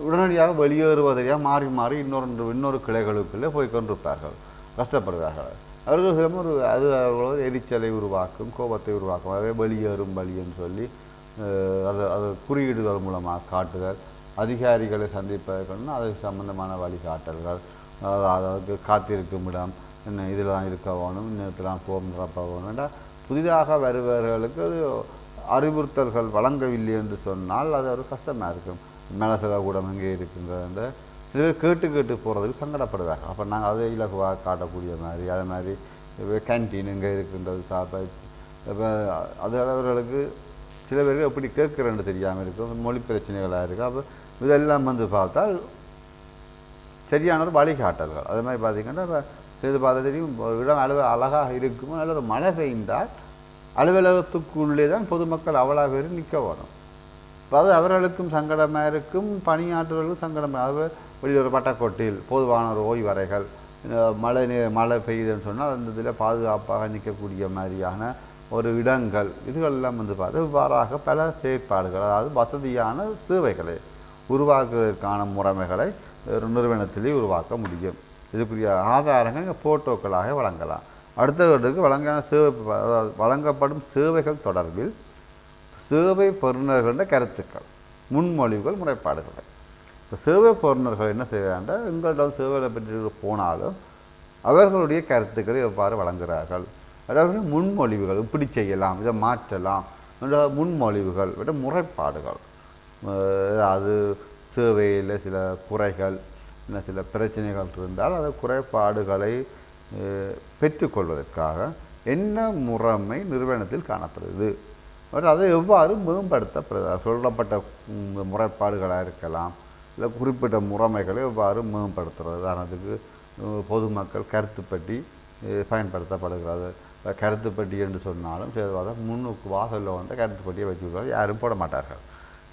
உடனடியாக வெளியேறுவதையாக மாறி மாறி இன்னொரு கிளைகளுக்குள்ளே போய் கொண்டிருப்பார்கள், கஷ்டப்படுவார்கள். அவர்கள் சில அது அவர்களோட எரிச்சலை உருவாக்கும் கோபத்தை உருவாக்கும். அதே வெளியேறும் வழின்னு சொல்லி அது குறியீடுகள் மூலமாக காட்டுதல் அதிகாரிகளை சந்திப்பதற்குன்னா அது சம்பந்தமான வழிகாட்டல்கள் அதாவது காத்திருக்கும் இடம் என்ன இதில் தான் இருக்க வேணும் இன்னத்துலாம் ஃபோம் நிரப்ப வேணும்டா புதிதாக வருபவர்களுக்கு அறிவுறுத்தல்கள் வழங்கவில்லை என்று சொன்னால் அது ஒரு கஷ்டமாக இருக்கும். மேலே செலவுக்கூடம் எங்கே இருக்குங்கிற சில பேர் கேட்டு போகிறதுக்கு சங்கடப்படுவாங்க. அப்போ நாங்கள் அதை இலகுவாக காட்டக்கூடிய மாதிரி அதே மாதிரி கேன்டீன் எங்கே இருக்குன்றது சாப்பிட இப்போ அது அவர்களுக்கு சில பேருக்கு எப்படி கேட்குறேன்னு தெரியாமல் இருக்கும், மொழி பிரச்சனைகளாக இருக்குது. அப்போ இதெல்லாம் பார்த்தால் சரியான ஒரு வழிகாட்டல்கள். அதே மாதிரி பார்த்திங்கன்னா இப்போ செய்து பார்த்தா தெரியும் இடம் அழகாக இருக்கும். நல்ல ஒரு மழை பெய்ந்தால் அலுவலகத்துக்குள்ளே தான் பொதுமக்கள் அவ்வளோ பேர் நிற்க வரும். இப்போ அது அவர்களுக்கும் சங்கடமாக இருக்கும், பணியாற்றுவர்களுக்கும் சங்கடமாக. அது வெளியில் ஒரு பட்டக்கொட்டில் பொதுவான ஒரு ஓய்வறைகள் மழை பெய்யுதுன்னு சொன்னால் அந்த இதில் பாதுகாப்பாக நிற்கக்கூடிய மாதிரியான ஒரு இடங்கள் இதுகளெல்லாம் பார்த்து இவ்வாறாக பல செயற்பாடுகள் அதாவது வசதியான சேவைகளை உருவாக்குவதற்கான முறைமைகளை ஒரு நிறுவனத்திலே உருவாக்க முடியும். இதுக்குரிய ஆதாரங்கள் ஃபோட்டோக்களாக வழங்கலாம். அடுத்தவர்களுக்கு வழங்கப்படும் சேவைகள் தொடர்பில் சேவை பெறுநர்களின் கருத்துக்கள் முன்மொழிவுகள் முறைப்பாடுகள். இப்போ சேவை பெறுநர்கள் என்ன செய்வாங்க, எங்களிடம் சேவைகளை பற்றி போனாலும் அவர்களுடைய கருத்துக்களை எவ்வாறு வழங்குகிறார்கள், அதாவது முன்மொழிவுகள் இப்படி செய்யலாம் இதை மாற்றலாம் முன்மொழிவுகள் முறைப்பாடுகள், அது சேவையில் சில குறைகள் இன்னும் சில பிரச்சனைகள் இருந்தால் அந்த குறைபாடுகளை பெற்றுக்கொள்வதற்காக என்ன முறைமை நிறுவனத்தில் காணப்படுது, அதை எவ்வாறு மேம்படுத்தப்படுது, சொல்லப்பட்ட முறைப்பாடுகளாக இருக்கலாம், இல்லை குறிப்பிட்ட முறைமைகளை எவ்வாறு மேம்படுத்துகிறது. உதாரணத்துக்கு பொதுமக்கள் கருத்துப்பட்டி பயன்படுத்தப்படுகிறது. கருத்துப்பட்டி என்று சொன்னாலும் சில பார்த்தா முன்னுக்கு வாசலில் வந்து கருத்துப்பட்டியை வச்சு விடுவாங்க, யாரும் போட மாட்டார்கள்.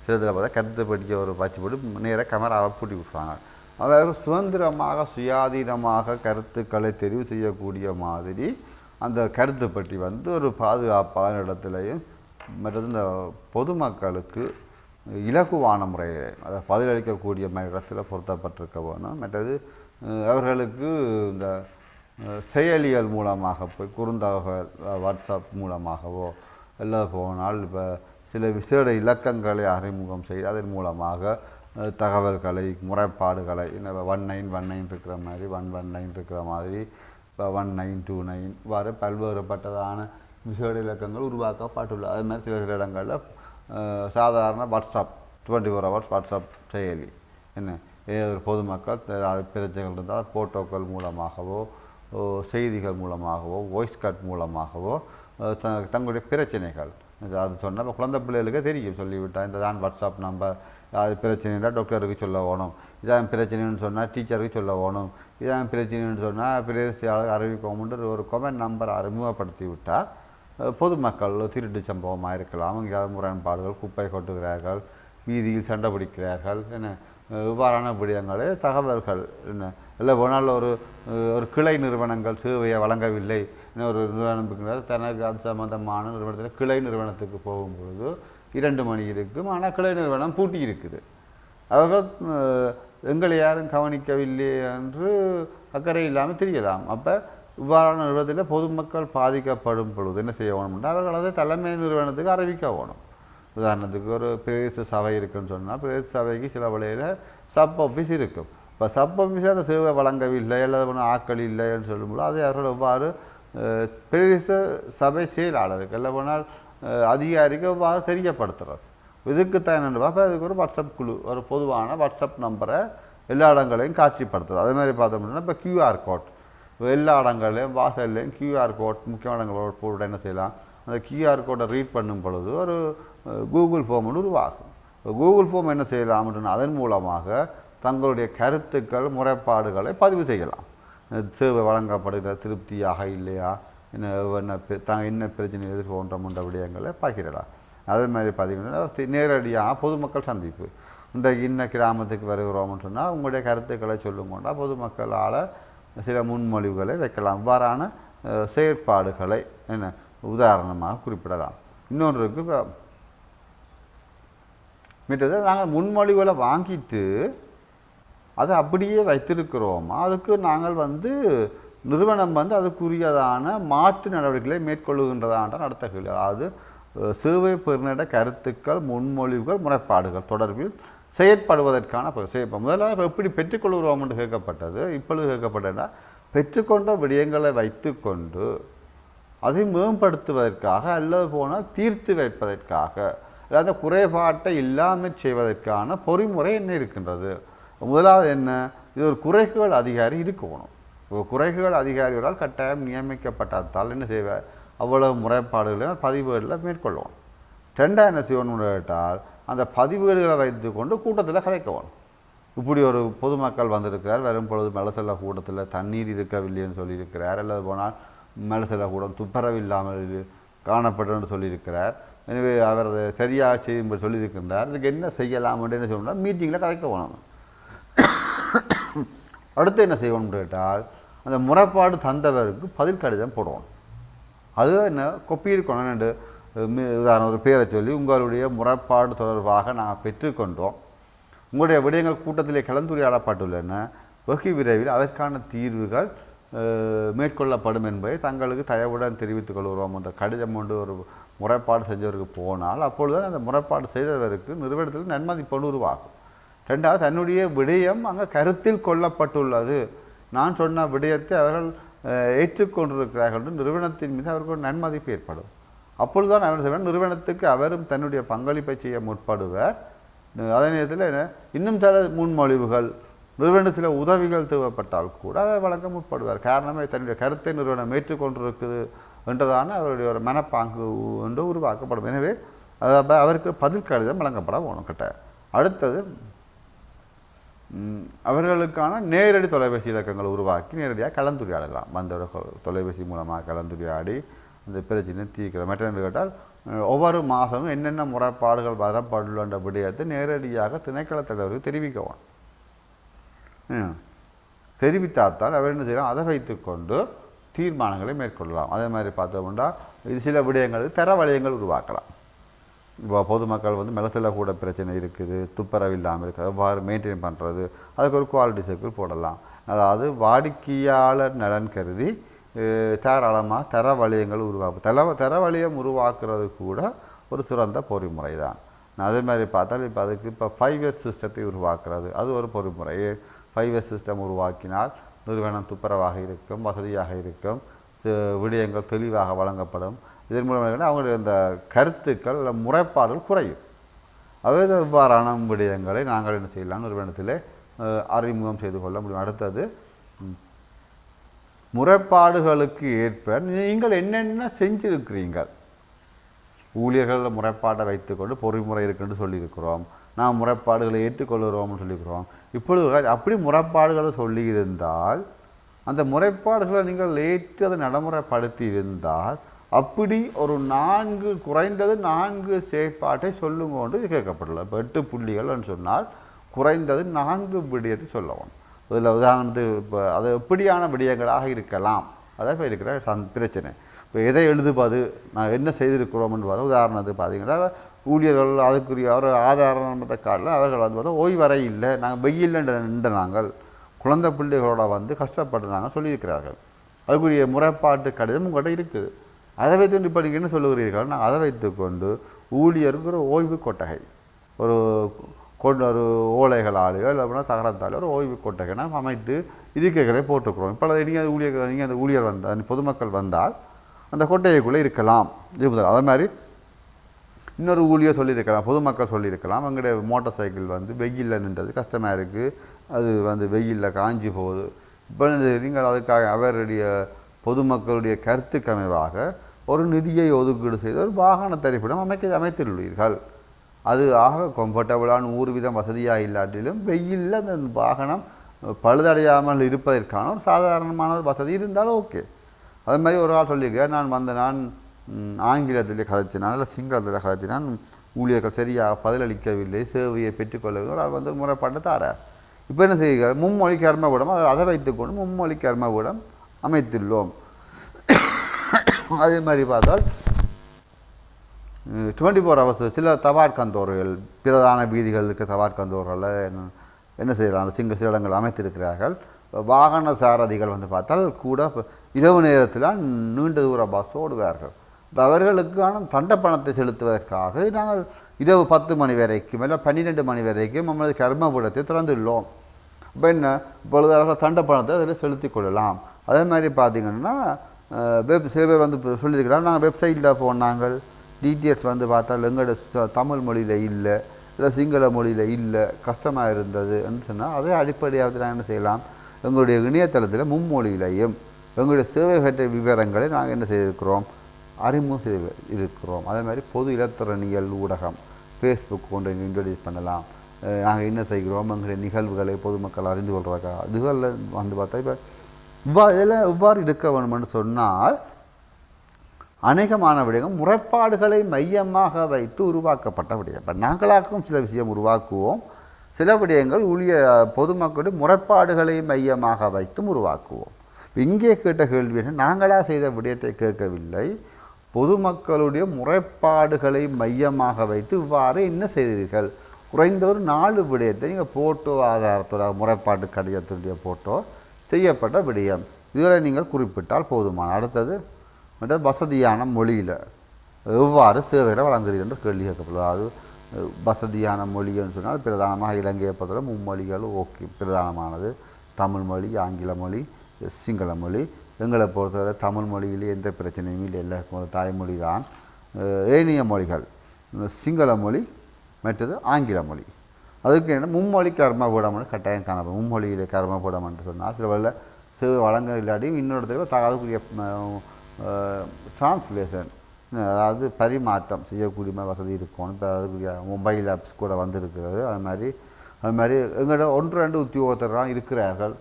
சிலதில் பார்த்தா கருத்துப்பட்டியை ஒரு வச்சு போட்டு நேராக கேமராவை பூட்டி விட்டுருவாங்க. அதாவது சுதந்திரமாக சுயாதீனமாக கருத்துக்களை தெரிவு செய்யக்கூடிய மாதிரி அந்த கருத்துப்பட்டி வந்து ஒரு பாதுகாப்பான இடத்துலையும் மற்றது இந்த பொதுமக்களுக்கு இலகுவான முறையில் அதை பதிலளிக்கக்கூடிய இடத்துல பொருத்தப்பட்டிருக்க வேணும். மற்றது அவர்களுக்கு இந்த செயலிகள் மூலமாக போய் குறுந்தகவல் வாட்ஸ்அப் மூலமாகவோ எல்லாம் போனால் இப்போ சில விசேட இலக்கங்களை அறிமுகம் செய்து அதன் மூலமாக தகவல்களை முறைப்பாடுகளை 1919 இருக்கிற மாதிரி 119 இருக்கிற மாதிரி இப்போ 1929 இவ்வாறு பல்வேறுபட்டதான விசேட இலக்கங்கள் உருவாக்கப்பட்டுள்ளது. அது மாதிரி சில இடங்களில் சாதாரண வாட்ஸ்அப் 24 ஹவர்ஸ் வாட்ஸ்அப் செயலி என்ன ஒரு பொதுமக்கள் பிரச்சனைகள் இருந்தால் போட்டோக்கள் மூலமாகவோ செய்திகள் மூலமாகவோ வாய்ஸ் கட் மூலமாகவோ தங்களுடைய பிரச்சனைகள் அது சொன்னால் இப்போ குழந்தை பிள்ளைகளுக்கே தெரியும் சொல்லிவிட்டால் இந்த தான் வாட்ஸ்அப் நம்பர், அது பிரச்சனைனா டாக்டருக்கு சொல்ல வேணும், இதான் பிரச்சனைன்னு சொன்னால் டீச்சருக்கு சொல்ல வேணும், இதான் பிரச்சனைன்னு சொன்னால் பிரதேசியாளர் அறிவிக்கணும்ன்ற ஒரு கமெண்ட் நம்பர் அறிமுகப்படுத்தி விட்டால் பொதுமக்கள் திருட்டு சம்பவமாக இருக்கலாம், எங்கேயாவது முரண்பாடுகள், குப்பை கொட்டுகிறார்கள், வீதியில் சண்டை பிடிக்கிறார்கள், என்ன இவ்வாறான விடயங்களே தகவல்கள் என்ன இல்லை போனால் ஒரு கிளை நிறுவனங்கள் சேவையை வழங்கவில்லை, ஒரு நிறுவனம் தனக்கு அது சம்பந்தமான நிறுவனத்தில் கிளை நிறுவனத்துக்கு போகும்பொழுது 2 மணி இருக்கும், ஆனால் கிளை நிறுவனம் பூட்டி இருக்குது, அவர்கள் எங்களை யாரும் கவனிக்கவில்லை என்று அக்கறை இல்லாமல் தெரியலாம். அப்போ இவ்வாறான நிறுவனத்தில் பொதுமக்கள் பாதிக்கப்படும் பொழுது என்ன செய்ய வேணும்னா அவர்கள் அதை தலைமை நிறுவனத்துக்கு அறிவிக்க வேணும். உதாரணத்துக்கு ஒரு பிரதேச சபை இருக்குன்னு சொன்னால் பிரதேச சபைக்கு சில வழியில் சப் ஆஃபீஸ் இருக்கும். இப்போ சப் ஆஃபீஸே அந்த சேவை வழங்கவில்லை அல்லது ஆக்கள் இல்லைன்னு சொல்லும்போது அதை அவர்கள் எவ்வாறு பிரதேச சபை செயலாளருக்கு இல்லை போனால் அதிகாரிக்கு எவ்வாறு தெரியப்படுத்துறது, இதுக்குத்தான் என்னென்னு பார்ப்போம். அதுக்கு ஒரு வாட்ஸ்அப் குழு, ஒரு பொதுவான வாட்ஸ்அப் நம்பரை எல்லா இடங்களையும் காட்சிப்படுத்துறது. அதே மாதிரி பார்த்தோம்னா இப்போ கியூஆர் கோட் எல்லா இடங்களையும் வாசல்லையும் கியூஆர் கோட் முக்கியமான இடங்களோட போட்டு என்ன செய்யலாம், அந்த கியூஆர் கோடை ரீட் பண்ணும் பொழுது ஒரு கூகுள் ஃபார்ம் ஒன்று உருவாகும். கூகுள் ஃபார்ம் என்ன செய்யலாம்னு அதன் மூலமாக தங்களுடைய கருத்துக்கள் முறைப்பாடுகளை பதிவு செய்யலாம். சேவை வழங்கப்படுகிற திருப்தியாக இல்லையா, என்ன பிரச்சனை எதிர்கொண்ட விடயங்களை பகிரலாம். அதே மாதிரி பார்த்தீங்கன்னா நேரடியாக பொதுமக்கள் சந்திப்பு, இன்றைக்கு இன்ன கிராமத்துக்கு வருகிறோம்னு சொன்னால் உங்களுடைய கருத்துக்களை சொல்லுங்கொண்டா பொதுமக்களால் சில முன்மொழிவுகளை வைக்கலாம். இவ்வாறான செயற்பாடுகளை என்ன உதாரணமாக குறிப்பிடலாம். இன்னொன்று இருக்குது, இப்போ மற்றது நாங்கள் முன்மொழிவுகளை வாங்கிட்டு அதை அப்படியே வைத்திருக்கிறோமா, அதுக்கு நாங்கள் நிறுவனம் அதுக்குரியதான மாற்று நடவடிக்கைகளை மேற்கொள்ளுகின்றதான நடத்த கேள்வி. அதாவது சேவை பெறுநரிட கருத்துக்கள் முன்மொழிவுகள் முறைப்பாடுகள் தொடர்பில் செயற்படுவதற்கான முதல்ல எப்படி பெற்றுக்கொள்கிறோம் என்று கேட்கப்பட்டது. இப்பொழுது கேட்கப்பட்டதுன்னா பெற்றுக்கொண்ட விடயங்களை வைத்து கொண்டு அதை மேம்படுத்துவதற்காக அல்லது போனால் தீர்த்து வைப்பதற்காக அதாவது குறைபாட்டை இல்லாமல் செய்வதற்கான பொறிமுறை என்ன இருக்கின்றது. முதலாவது என்ன, இது ஒரு குறைகள் அதிகாரி இருக்கணும். குறைகள் அதிகாரிகளால் கட்டாயம் நியமிக்கப்பட்டதால் என்ன செய்வார், அவ்வளவு முறைப்பாடுகளையும் பதிவேடுகளை மேற்கொள்வோம். ரெண்டாவது என்ன செய்யணும்னு கேட்டால் அந்த பதிவேடுகளை வைத்து கொண்டு கூட்டத்தில் கதைக்கணும். இப்படி ஒரு பொதுமக்கள் வந்திருக்கிறார், வரும் பொழுது மெலசெல்ல கூட்டத்தில் தண்ணீர் இருக்கவில்லைன்னு சொல்லியிருக்கிறார், அல்லது போனால் மெலசெல்ல கூடம் துப்புரவில்லாமல் காணப்படும் சொல்லியிருக்கிறார், எனவே அவர் அதை சரியாக செய்யும்போது சொல்லியிருக்கின்றார், இதுக்கு என்ன செய்யலாம்னு என்ன செய்யணும்னா மீட்டிங்கில் கதைக்க போகணும். அடுத்து என்ன செய்யணும்னு கேட்டால் அந்த முறைப்பாடு தந்தவருக்கு பதில் கடிதம் போடுவோம். அது என்ன கொப்பி இருக்கணும் என்று உதாரணம் ஒரு பேரை சொல்லி உங்களுடைய முறைப்பாடு தொடர்பாக நாங்கள் பெற்றுக்கொண்டோம், உங்களுடைய விடயங்கள் கூட்டத்திலே கலந்துரையாடப்பட்டுள்ளன, வெகு விரைவில் அதற்கான தீர்வுகள் மேற்கொள்ளப்படும் என்பதை தங்களுக்கு தயவுடன் தெரிவித்துக் கொள்கிறோம் என்ற கடிதம் கொண்டு ஒரு முறைப்பாடு செஞ்சவருக்கு போனால் அப்பொழுது அந்த முறைப்பாடு செய்தவருக்கு நிறுவனத்தில் நன்மதிப்போடு உருவாகும். ரெண்டாவது தன்னுடைய விடயம் அங்கே கருத்தில் கொள்ளப்பட்டுள்ளது, நான் சொன்ன விடயத்தை அவர்கள் ஏற்றுக்கொண்டிருக்கிறார்கள் என்று நிறுவனத்தின் மீது அவருக்கு ஒரு நன்மதிப்பு ஏற்படும். அப்பொழுதுதான் அவர் செய்வார், நிறுவனத்துக்கு அவரும் தன்னுடைய பங்களிப்பை செய்ய முற்படுவார். அதே நேரத்தில் இன்னும் சில முன்மொழிவுகள் நிறுவனத்தில் உதவிகள் தேவைப்பட்டால் கூட அதை வழங்க முற்படுவார். காரணமே தன்னுடைய கருத்தை நிறுவனம் ஏற்றுக்கொண்டிருக்குது என்றதான அவருடைய ஒரு மனப்பாங்கு என்று உருவாக்கப்படும். எனவே அவருக்கு பதில் கடிதம் வழங்கப்பட வேணும் கிட்ட. அடுத்தது அவர்களுக்கான நேரடி தொலைபேசி இலக்கங்களை உருவாக்கி நேரடியாக கலந்துரையாடலாம். வந்த தொலைபேசி மூலமாக கலந்துரையாடி அந்த பிரச்சனை தீர்க்கலாம். மற்ற கேட்டால் ஒவ்வொரு மாதமும் என்னென்ன முறைப்பாடுகள் வரப்பட்டுள்ள விடயத்தை நேரடியாக திணைக்கள தலைவருக்கு தெரிவிக்கவும். தெரிவித்தால்தான் அவர் என்ன செய்யலாம், அதை வைத்துக்கொண்டு தீர்மானங்களை மேற்கொள்ளலாம். அதே மாதிரி பார்த்தோம்னா இது சில விடயங்களுக்கு தர வளையங்கள் உருவாக்கலாம். இப்போ பொதுமக்கள் வந்து மெலசில கூட பிரச்சனை இருக்குது, துப்புரவு இல்லாமல் இருக்குது, எவ்வாறு மெயின்டைன் பண்ணுறது, அதுக்கு ஒரு குவாலிட்டி சர்க்கிள் போடலாம். அதாவது வாடிக்கையாளர் நலன் கருதி தாராளமாக தர வளையங்கள் உருவாக்கும். தர வளையம் உருவாக்குறது கூட ஒரு சிறந்த பொறிமுறை தான். அதே மாதிரி பார்த்தால் இப்போ அதுக்கு இப்போ 5S சிஸ்டத்தை உருவாக்குறது அது ஒரு பொறிமுறை. 5S சிஸ்டம் உருவாக்கினால் நிறுவனம் துப்புரவாக இருக்கும், வசதியாக இருக்கும், விடயங்கள் தெளிவாக வழங்கப்படும். இதன் மூலம் அவங்களுடைய இந்த கருத்துக்கள் முறைப்பாடுகள் குறையும். அதாவது இவ்வாறான விடயங்களை நாங்கள் என்ன செய்யலாம், நிறுவனத்திலே அறிமுகம் செய்து கொள்ள முடியும். அடுத்தது முறைப்பாடுகளுக்கு ஏற்ப நீங்கள் என்னென்ன செஞ்சிருக்கிறீங்கள். ஊழியர்களில் முறைப்பாட்டை வைத்துக்கொண்டு பொறிமுறை இருக்குன்னு சொல்லியிருக்கிறோம், நாம் முறைப்பாடுகளை ஏற்றுக்கொள்கிறோம்னு சொல்லியிருக்கிறோம். இப்பொழுது அப்படி முறைப்பாடுகளை சொல்லியிருந்தால் அந்த முறைப்பாடுகளை நீங்கள் ஏற்று அதை நடைமுறைப்படுத்தி இருந்தால் அப்படி ஒரு குறைந்தது 4 செயற்பாட்டை சொல்லுங்கொண்டு கேட்கப்படல. இப்போ 8 புள்ளிகள்னு சொன்னால் குறைந்தது 4 விடயத்தை சொல்லவும். இதில் உதாரணத்துக்கு இப்போ அது எப்படியான விடயங்களாக இருக்கலாம், அதான் இப்போ இருக்கிற பிரச்சனை. இப்போ எதை எழுதுவது, நான் என்ன செய்திருக்கிறோம்னு பார்த்தா உதாரணத்துக்கு பார்த்தீங்கன்னா ஊழியர்கள் அதுக்குரிய ஒரு ஆதாரத்தை காட்டில் அவர்கள் வந்து பார்த்தா ஓய்வறை இல்லை, நாங்கள் வெயில் நின்ற நாங்கள் குழந்தை பிள்ளைகளோட வந்து கஷ்டப்படுறாங்க சொல்லியிருக்கிறார்கள். அதுக்குரிய முறைப்பாட்டு கடிதம் உங்கள்கிட்ட இருக்குது. அதை வைத்து இப்போ நீங்கள் என்ன சொல்லுகிறீர்கள், நான் அதை வைத்துக்கொண்டு ஊழியருக்கு ஒரு ஓய்வு கொட்டகை, ஒரு ஓலைகளாலேயோ இல்லை அப்படின்னா தகரத்தாலேயோ ஒரு ஓய்வு கொட்டகை நாம் அமைத்து இருக்கைகளை போட்டுக்கிறோம். இப்போ நீங்கள் அந்த ஊழியர் வந்தால் பொதுமக்கள் வந்தால் அந்த கொட்டைக்குள்ளே இருக்கலாம். அதே மாதிரி இன்னொரு ஊழியர் சொல்லியிருக்கலாம், பொதுமக்கள் சொல்லியிருக்கலாம், எங்களுடைய மோட்டார் சைக்கிள் வந்து வெயிலில் நின்றது கஷ்டமாக இருக்குது, அது வந்து வெயிலில் காஞ்சி போகுது. இப்போ நீங்கள் அதுக்காக அவருடைய பொதுமக்களுடைய கருத்துக்கு அமைவாக ஒரு நிதியை ஒதுக்கீடு செய்து ஒரு வாகன தரிப்பிடம் அமைத்துள்ளீர்கள். அது ஆக கம்ஃபர்டபுளான 100% வசதியாக இல்லாட்டிலும் வெயிலில் அந்த வாகனம் பழுதடையாமல் இருப்பதற்கான ஒரு சாதாரணமான ஒரு வசதி இருந்தாலும் ஓகே. அது மாதிரி ஒரு ஆள் சொல்லியிருக்கேன், நான் ஆங்கிலத்திலே கதைச்சினான் இல்லை சிங்களத்தில் கதைச்சினான், ஊழியர்கள் சரியாக பதிலளிக்கவில்லை, சேவையை பெற்றுக்கொள்ளவில்லை, ஒரு ஆள் வந்து முறைப்பாட்டை தாரார். இப்போ என்ன செய்கிறார், மும்மொழி கர்மவிடம் அதை வைத்துக்கொண்டு மும்மொழி கர்மவிடம் அமைத்துள்ளோம். அதே மாதிரி பார்த்தால் 24 hours சில தபார்கந்தோர்கள் பிரதான வீதிகளுக்கு தபார்கந்தோர்களில் என்ன செய்யலாம், சில இடங்கள் அமைத்திருக்கிறார்கள். வாகன சாரதிகள் வந்து பார்த்தால் கூட இரவு நேரத்தில் நீண்ட தூர பஸ் ஓடுவார்கள். இப்போ அவர்களுக்கான தண்ட பணத்தை செலுத்துவதற்காக நாங்கள் இரவு 10 மணி வரைக்கும் இல்லை 12 மணி வரைக்கும் நம்மளது கர்மபுடத்தை திறந்துள்ளோம். இப்போ என்ன, இப்பொழுது அவர்கள் தண்ட பணத்தை அதில் செலுத்தி கொள்ளலாம். அதே மாதிரி பார்த்திங்கன்னா சேவை வந்து சொல்லியிருக்கிறாங்க, நாங்கள் வெப்சைட்டில் போனாங்கள் டீட்டெயில்ஸ் வந்து பார்த்தால் எங்களோட தமிழ் மொழியில் இல்லை, இல்லை சிங்கள மொழியில் இல்லை, கஷ்டமாக இருந்ததுன்னு சொன்னால் அதே அடிப்படையாக நாங்கள் என்ன செய்யலாம், எங்களுடைய இணையதளத்தில் மும்மொழியிலையும் எங்களுடைய சேவை பெற்ற விவரங்களை நாங்கள் என்ன செய்திருக்கிறோம், அறிமுகம் செய்து இருக்கிறோம். அதே மாதிரி பொது இலத்திரனியல் ஊடகம் ஃபேஸ்புக் கொண்டு இன்ட்ரடியூஸ் பண்ணலாம். நாங்கள் என்ன செய்கிறோம், எங்களுடைய நிகழ்வுகளை பொதுமக்கள் அறிந்து கொள்கிறாங்க. இதுகளில் வந்து பார்த்தா இப்போ இதெல்லாம் எவ்வாறு இருக்க வேணும்னு சொன்னால் அநேகமான விடயங்கள் முறைப்பாடுகளை மையமாக வைத்து உருவாக்கப்பட்ட விடயம். இப்போ நாங்களாக்கும் சில விஷயம் உருவாக்குவோம், சில விடயங்கள் பொதுமக்களுடைய முறைப்பாடுகளை மையமாக வைத்தும் உருவாக்குவோம். இங்கே கேட்ட கேள்வி நாங்களாக செய்த விடயத்தை கேட்கவில்லை, பொதுமக்களுடைய முறைப்பாடுகளை மையமாக வைத்து இவ்வாறு என்ன செய்தீர்கள், குறைந்த ஒரு 4 விடயத்தை நீங்கள் போட்டோ ஆதாரத்தோட முறைப்பாட்டு கடிதத்துடைய போட்டோ செய்யப்பட்ட விடயம் இதில் நீங்கள் குறிப்பிட்டால் போதுமான. அடுத்தது வசதியான மொழியில் எவ்வாறு சேவைகளை வழங்குகிறீர்கள் என்று கேள்வி கேட்கப்படுது. அதாவது வசதியான மொழின்னு சொன்னால் பிரதானமாக இலங்கையை பொறுத்தவரை மும்மொழிகள் ஓகே, பிரதானமானது தமிழ் மொழி, ஆங்கில மொழி, சிங்கள மொழி. எங்களை பொறுத்தவரை தமிழ் மொழியிலே எந்த பிரச்சனையும் இல்லை, எல்லாருக்கும் தாய்மொழி தான். ஏனைய மொழிகள் சிங்கள மொழி மற்றது ஆங்கில மொழி. அதுக்கு என்ன மும்மொழி கர்மபீடம்னு கட்டாயம் காணப்படும். மும்மொழியிலே கர்மபீடம் என்று சொன்னால் சில வேளை சிறு வழங்க இல்லாட்டியும் இன்னொரு தடவை அதுக்குரிய டிரான்ஸ்லேஷன் அதாவது பரிமாற்றம் செய்யக்கூடிய வசதி இருக்கும். இப்போ அதுக்குரிய மொபைல் ஆப்ஸ் கூட வந்திருக்கிறது. அது மாதிரி எங்களோட 1-2 உத்தியோகத்தராக இருக்கிறார்கள்.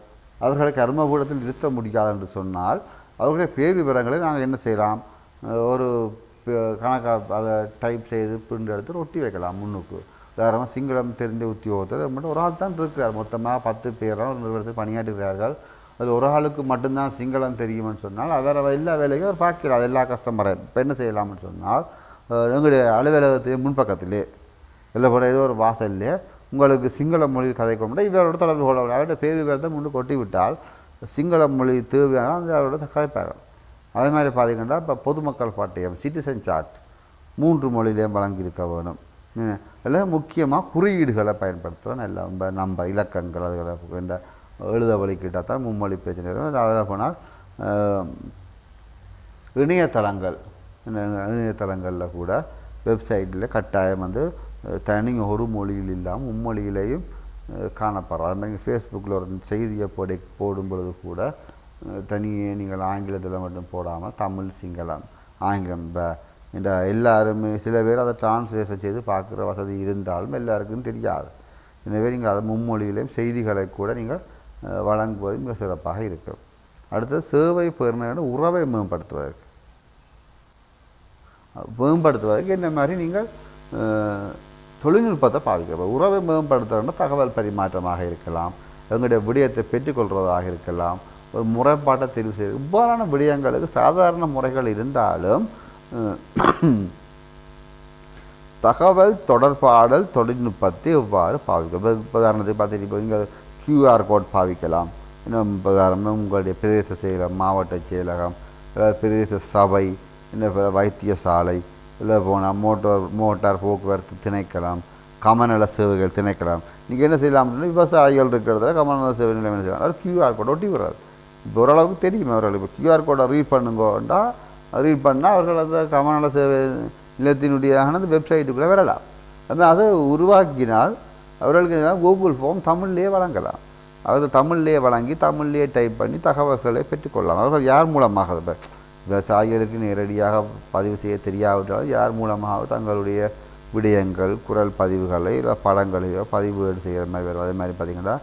அவர்களை கர்மபீடத்தில் நிறுத்த முடியாது என்று சொன்னால் அவர்களுடைய பேர் விவரங்களை நாங்கள் என்ன செய்யலாம், ஒரு கணக்காக அதை டைப் செய்து பிரிண்ட் எடுத்து ஒட்டி வைக்கலாம் முன்னுக்கு. உதாரணமாக சிங்களம் தெரிஞ்ச உத்தியோகத்தர் மட்டும் ஒரு ஆள் தான் இருக்கிறார். மொத்தமாக 10 பேராக ஒரு நிறுவனத்தில் பணியாற்றுகிறார்கள். அது ஒரு ஆளுக்கு மட்டும்தான் சிங்களம் தெரியும்னு சொன்னால் அவர் எல்லா வேலைக்கும் அவர் பார்க்கிறார். எல்லா கஸ்டமரையும் இப்போ என்ன செய்யலாம்னு சொன்னால் எங்களுடைய அலுவலகத்தையே முன்பக்கத்திலே இல்லை கூட ஏதோ ஒரு வாசல்லே உங்களுக்கு சிங்கள மொழி கதைக்க இவரோட தொடர்பு கொள்ள அவருடைய பேர் விவரத்தை முன்னு கொட்டி விட்டால் சிங்கள மொழி தேவையான அந்த அவரோட கதைப்பார். அதே மாதிரி பார்த்திங்கன்னா இப்போ பொதுமக்கள் பாட்டியம் சிட்டிசன் சார்ட் 3 மொழியிலையும் வழங்கியிருக்க வேணும். எல்லாம் முக்கியமாக குறியீடுகளை பயன்படுத்துகிறோம். எல்லாம் நம்பர் இலக்கங்கள் அதுகளை இந்த எழுத வழிக்கிட்டால் தான் மும்மொழி பிரச்சனை இருக்கும். அதில் போனால் இணையதளங்களில் கூட வெப்சைட்டில் கட்டாயம் தனி ஒரு மொழியில் இல்லாமல் மும்மொழியிலையும் காணப்படுறோம். அது மாதிரி ஃபேஸ்புக்கில் ஒரு செய்தியை போடும் பொழுது கூட தனியே நீங்கள் ஆங்கிலத்தில் மட்டும் போடாமல் தமிழ் சிங்களம் ஆங்கிலம் இந்த எல்லாருமே சில பேர் அதை டிரான்ஸ்லேஷன் செய்து பார்க்குற வசதி இருந்தாலும் எல்லாருக்கும் தெரியாது. எனவே நீங்கள் அதை மும்மொழியிலையும் செய்திகளை கூட நீங்கள் வழங்குவது மிக சிறப்பாக இருக்கும். அடுத்தது சேவை பெறுநர் உறவை மேம்படுத்துவதற்கு என்ன மாதிரி நீங்கள் தொழில்நுட்பத்தை பாவிக்கலாம். உறவை மேம்படுத்துறதுன்னா தகவல் பரிமாற்றமாக இருக்கலாம், எங்களுடைய விடயத்தை பெற்றுக்கொள்வதாக இருக்கலாம், ஒரு முறைப்பாட்டை தெரிவு செய்வது. இவ்வாறான விடயங்களுக்கு சாதாரண முறைகள் இருந்தாலும் தகவல் தொடர்பாடல் தொழில்நுட்பத்தை எவ்வாறு பாவிக்கலாம். உதாரணத்துக்கு பார்த்துட்டு இப்போ இங்கே QR கோட் பாவிக்கலாம். இன்னும் உதாரணம் உங்களுடைய பிரதேச செயலகம், மாவட்ட செயலகம், பிரதேச சபை, இன்னும் வைத்தியசாலை, இல்லை போனால் மோட்டார் போக்குவரத்து திணைக்களம், கமநல சேவைகள் திணைக்களம். நீங்கள் என்ன செய்யலாம்னு விவசாயிகள் இருக்கிறத கமநல சேவை நிலையம் என்ன செய்யலாம், ஒரு QR கோட் ஒட்டி விடுறாரு. இப்போ ஓரளவுக்கு தெரியும் அவர்கள். இப்போ QR கோடை ரீட் பண்ணுங்கோண்டா ரீட் பண்ணால் அவர்கள் அந்த கமநல சேவை நிலையத்தினுடைய அந்த வெப்சைட்டுக்குள்ளே வரலாம். அதுமாதிரி அதை உருவாக்கினால் அவர்களுக்கு கூகுள் ஃபார்ம் தமிழ்லேயே வழங்கலாம். அவர்கள் தமிழ்லேயே வழங்கி தமிழ்லேயே டைப் பண்ணி தகவல்களை பெற்றுக்கொள்ளலாம். அவர்கள் யார் மூலமாக விவசாயிகளுக்கு நேரடியாக பதிவு செய்ய தெரியாவிட்டாலும் யார் மூலமாக தங்களுடைய விடயங்கள் குரல் பதிவுகளை இல்லை படங்களையோ பதிவுகள் செய்கிற மாதிரி வரும். அதே மாதிரி பார்த்திங்கன்னா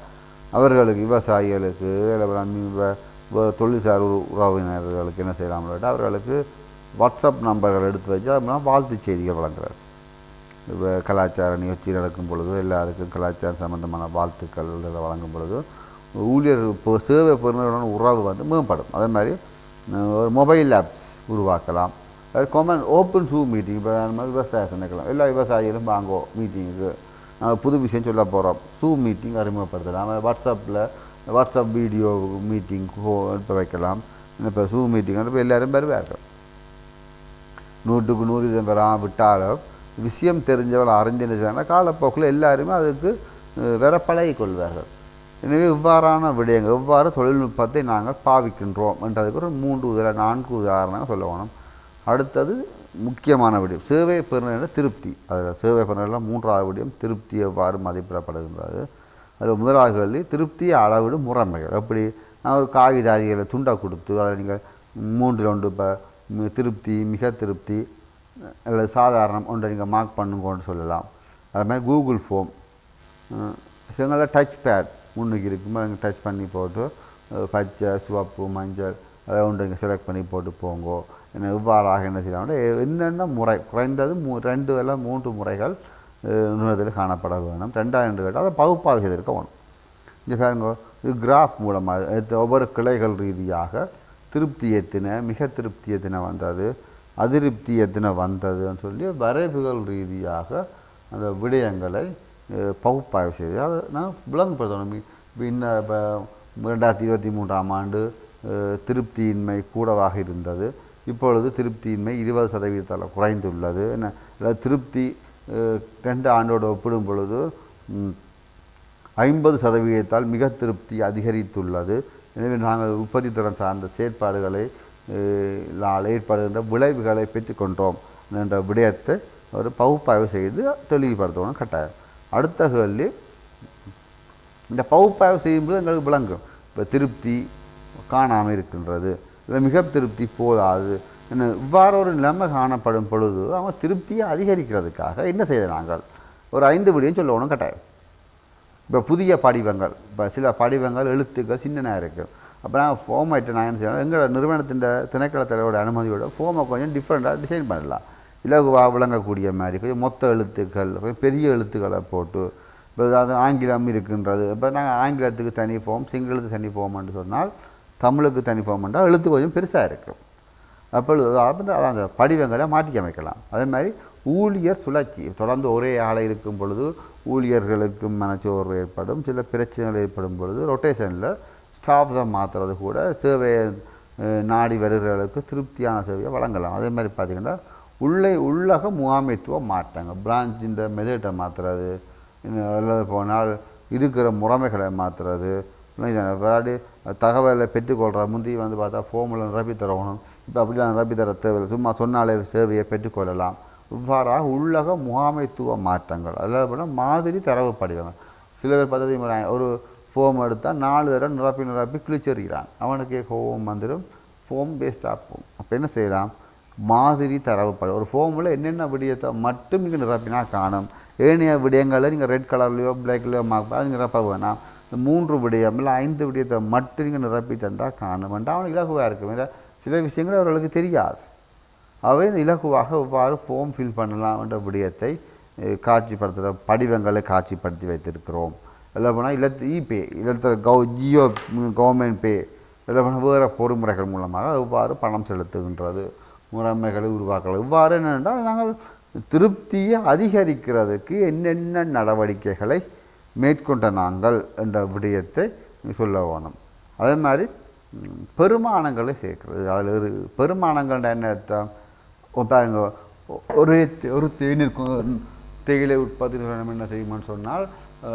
அவர்களுக்கு விவசாயிகளுக்கு இல்லை தொழில்சார் உறவினர்களுக்கு என்ன செய்யலாம், அவர்களுக்கு வாட்ஸ்அப் நம்பர்கள் எடுத்து வச்சு அது மூலம் வாழ்த்து செய்திகள் வழங்குறாரு. இப்போ கலாச்சார நிகழ்ச்சி நடக்கும் பொழுது எல்லாருக்கும் கலாச்சாரம் சம்பந்தமான வாழ்த்துக்கள் வழங்கும் பொழுது ஊழியர் சேவை பெறுநருடன் உறவு மேம்படும். அதே மாதிரி ஒரு மொபைல் ஆப்ஸ் உருவாக்கலாம். Open Zoom meeting. இப்போ மாதிரி விவசாயம் நினைக்கலாம், எல்லா விவசாயிகளும் வாங்கோ மீட்டிங்குக்கு நாங்கள் புது விஷயம் சொல்ல போகிறோம். Zoom மீட்டிங் அறிமுகப்படுத்தலாம். வாட்ஸ்அப் வீடியோ மீட்டிங் இப்போ வைக்கலாம். இப்போ Zoom மீட்டிங் இப்போ எல்லோரும் வருவார்கள். 100க்கு 100 பெறாமல் விட்டாலும் விஷயம் தெரிஞ்சவள் அறிஞ்சிருந்தாங்கன்னா காலப்போக்கில் எல்லாருமே அதுக்கு வேற பழகி கொள்வார்கள். எனவே இவ்வாறான விடயங்கள் எவ்வாறு தொழில்நுட்பத்தை நாங்கள் பாவிக்கின்றோம் என்றதுக்கு ஒரு 3-4 உதாரணங்கள் சொல்லணும். அடுத்தது முக்கியமான விடயம் சேவை பெறுநர் திருப்தி. அதில் சேவை பெறுநர்லாம் 3வது விடயம் திருப்தி எவ்வாறு மதிப்பிடப்படுகின்றது. அதில் முதலாவது கேள்வி திருப்தியை அளவிடும் முறைமைகள். எப்படி நான் ஒரு காகிதாதிகளை துண்டை கொடுத்து அதில் நீங்கள் 3ல் 1 இப்போ திருப்தி, மிக திருப்தி அல்லது சாதாரணம் ஒன்றை நீங்கள் மார்க் பண்ணுங்கன்னு சொல்லலாம். அது மாதிரி கூகுள் ஃபார்ம் எங்களை டச் பேட் முன்னுக்கு இருக்கும்போது நீங்கள் டச் பண்ணி போட்டு பச்சை சிவப்பு மஞ்சள் அதை ஒன்று நீங்கள் செலக்ட் பண்ணி போட்டு போங்கோ. என்ன இவ்வாறாக என்ன செய்யலாம், என்னென்ன முறை குறைந்தது 2 அல்ல 3 முறைகள் நுழைத்தில் காணப்பட வேணும். 2வது கேட்டால் அதை பகுப்பாக செய்திருக்க வேணும். இங்கே பாருங்க, இது கிராஃப் மூலமாக ஒவ்வொரு கிளைகள் ரீதியாக திருப்தி எத்தனை, மிக திருப்தி எத்தனை வந்தது, அதிருப்தி எத்தனை வந்ததுன்னு சொல்லி வரைவுகள் ரீதியாக அந்த விடயங்களை பகுப்பாய்வு செய்து அதை நான் விளங்குபடுத்தணும். இன்னும் இப்போ 2023ஆம் ஆண்டு திருப்தியின்மை கூடவாக இருந்தது. இப்பொழுது திருப்தியின்மை 20% குறைந்துள்ளது. என்ன திருப்தி 2 ஆண்டோடு ஒப்பிடும் பொழுது 50% மிக திருப்தி அதிகரித்துள்ளது. எனவே நாங்கள் உற்பத்தி திறன் சார்ந்த செயற்பாடுகளை ஏற்படுகின்ற விளைவுகளை பெற்றுக்கொண்டோம். என்ற விடயத்தை ஒரு பகுப்பாய்வு செய்து தெளிவுபடுத்தணும் கட்டாயம். அடுத்த கேள்வி, இந்த பகுப்பாய்வு செய்யும்போது எங்களுக்கு விளங்கும் இப்போ திருப்தி காணாமல் இருக்கின்றது, இல்லை மிக திருப்தி போதாது என்ன, இவ்வாறு ஒரு நிலைமை காணப்படும் பொழுது அவங்க திருப்தியை அதிகரிக்கிறதுக்காக என்ன செய்த நாங்கள் ஒரு 5 விடயம் சொல்லணும் கட்டாயம். இப்போ புதிய படிவங்கள், இப்போ சில படிவங்கள் எழுத்துக்கள் சின்னனாக இருக்குது. அப்போ நாங்கள் ஃபார்மேட்டை நான் என்ன செய்யணும், எங்களோட நிறுவனத்தின் திணைக்கள தலைவரோட அனுமதியோட ஃபார்மை கொஞ்சம் டிஃப்ரெண்ட்டாக டிசைன் பண்ணலாம். இலகுவாக விளங்கக்கூடிய மாதிரி கொஞ்சம் மொத்த எழுத்துக்கள், கொஞ்சம் பெரிய எழுத்துக்களை போட்டு, இப்போ அது ஆங்கிலம் இருக்கின்றது, இப்போ நாங்கள் ஆங்கிலத்துக்கு தனி ஃபார்ம், சிங்களத்துக்கு தனி ஃபார்ம்னு சொன்னால் தமிழுக்கு தனி ஃபார்ம்ன்றால் எழுத்து கொஞ்சம் பெருசாக இருக்கும். அப்பொழுது அந்த படிவங்களை மாற்றி அமைக்கலாம். அதே மாதிரி ஊழியர் சுழற்சி, தொடர்ந்து ஒரே ஆளை இருக்கும் பொழுது ஊழியர்களுக்கும் மனச்சோர்வு ஏற்படும், சில பிரச்சனைகள் ஏற்படும் பொழுது ரொட்டேஷனில் ஸ்டாஃப்ஸை மாற்றுறது கூட சேவையை நாடி வருகிறவர்களுக்கு திருப்தியான சேவையை வழங்கலாம். அதே மாதிரி பார்த்திங்கன்னா உள்ளக முகாமைத்துவ மாற்றங்கள், பிரான்ச்சின் மெதட்டை மாற்றுறது, அல்லது போனால் இருக்கிற முறைமைகளை மாற்றுறது, தகவலை பெற்றுக்கொள்கிற முந்தி பார்த்தா ஃபார்மில் நிரப்பி தரணும், இப்போ அப்படிலாம் நிரப்பி தர தேவையில்லை, சும்மா சொன்னாலே சேவையை பெற்றுக்கொள்ளலாம். இவ்வாறாக உள்ளக முகாமைத்துவ மாற்றங்கள், அதாவது போனால் மாதிரி தரவு படிவங்கள். சில பேர் பார்த்தீங்கன்னா ஒரு ஃபார்ம் எடுத்தால் 4 தடவை நிரப்பி கிழிச்செறிகிறான், அவனுக்கு கோவம் வந்துடும், ஃபார்ம் வேஸ்ட்டாக போகும். அப்போ என்ன செய்யலாம், மாதிரி தரவு படிவம். ஒரு ஃபார்மில் என்னென்ன விடயத்தை மட்டும் நீங்கள் நிரப்பினா காணும், ஏனைய விடயங்களை நீங்கள் ரெட் கலர்லையோ பிளாக்லையோ மார்க் அது நிரப்ப வேணாம். இந்த 3 விடயம் இல்லை 5 விடயத்தை மட்டும் நீங்கள் நிரப்பி தந்தால் காணும் என்றால் அவனுக்கு இலகுவாக இருக்கும். இல்லை சில விஷயங்கள் அவர்களுக்கு தெரியாது, அவை இலகுவாக எவ்வாறு ஃபார்ம் ஃபில் பண்ணலாம் என்ற விடயத்தை காட்சிப்படுத்துகிற படிவங்களை காட்சிப்படுத்தி வைத்திருக்கிறோம். இல்லை போனால் இபே ஜியோ கவர்மெண்ட் பே, இல்லை போனால் வேறு பொறிமுறைகள் மூலமாக எவ்வாறு பணம் செலுத்துகின்றது முறைமைகளை உருவாக்கலாம். இவ்வாறு என்னென்றால் நாங்கள் திருப்தியை அதிகரிக்கிறதுக்கு என்னென்ன நடவடிக்கைகளை மேற்கொண்ட நாங்கள் என்ற விடயத்தை சொல்ல வேணும். அதே மாதிரி பெருமானங்களை சேர்க்கிறது. அதில் ஒரு பெருமானங்கள் என்ன அர்த்தம், பாருங்க, ஒரு தேயிலை உற்பத்தி நிறுவனம் என்ன செய்யும்னு சொன்னால்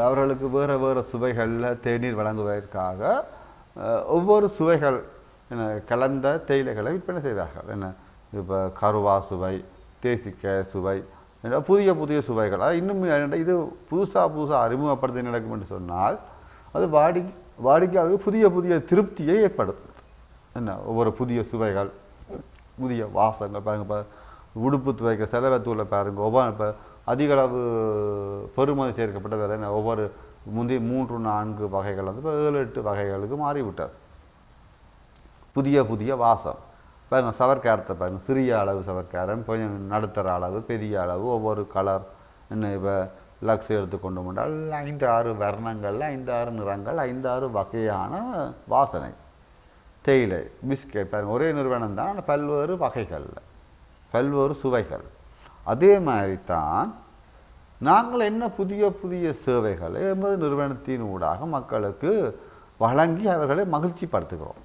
அவர்களுக்கு வேறு வேறு சுவைகளில் தேநீர் வழங்குவதற்காக ஒவ்வொரு சுவைகள் என்ன கலந்த தேயிலைகளை விற்பனை செய்வார்கள். என்ன இப்போ கருவா சுவை, தேசிக்காய் சுவை, புதிய புதிய சுவைகள். இன்னும் இது புதுசாக அறிமுகப்படுத்தி நடக்கும் என்று சொன்னால் அது வாடிக்கையாளருக்கு புதிய புதிய திருப்தியை ஏற்படுத்தும். என்ன ஒவ்வொரு புதிய சுவைகள், புதிய வாசங்கள். பாருங்கள், இப்போ உடுப்பு துவைக்கிற செலவத்தூளை பாருங்கள், ஒவ்வொரு இப்போ அதிக அளவு பெறுமதி சேர்க்கப்பட்ட வேலை என்ன ஒவ்வொரு முந்தைய 3-4 வகைகள் இப்போ 7-8 வகைகளுக்கு மாறிவிட்டார். புதிய புதிய வாசம் பாருங்கள். சவர்க்காரத்தை பாருங்கள், சிறிய அளவு சவர்க்காரம், கொஞ்சம் நடுத்தர அளவு, பெரிய அளவு, ஒவ்வொரு கலர். என்ன இப்போ லக்ஸ் எடுத்துக்கொண்டு முன்னால் 5-6 வர்ணங்கள், 5-6 நிறங்கள், 5-6 வகையான வாசனை. தேயிலை, பிஸ்கெட் பாருங்கள், ஒரே நிறுவனம் தான், ஆனால் பல்வேறு வகைகளில் பல்வேறு சுவைகள். அதே மாதிரி தான் நாங்கள் என்ன புதிய புதிய சேவைகளை எமது நிறுவனத்தின் ஊடாக மக்களுக்கு வழங்கி அவர்களை மகிழ்ச்சிப்படுத்துகிறோம்,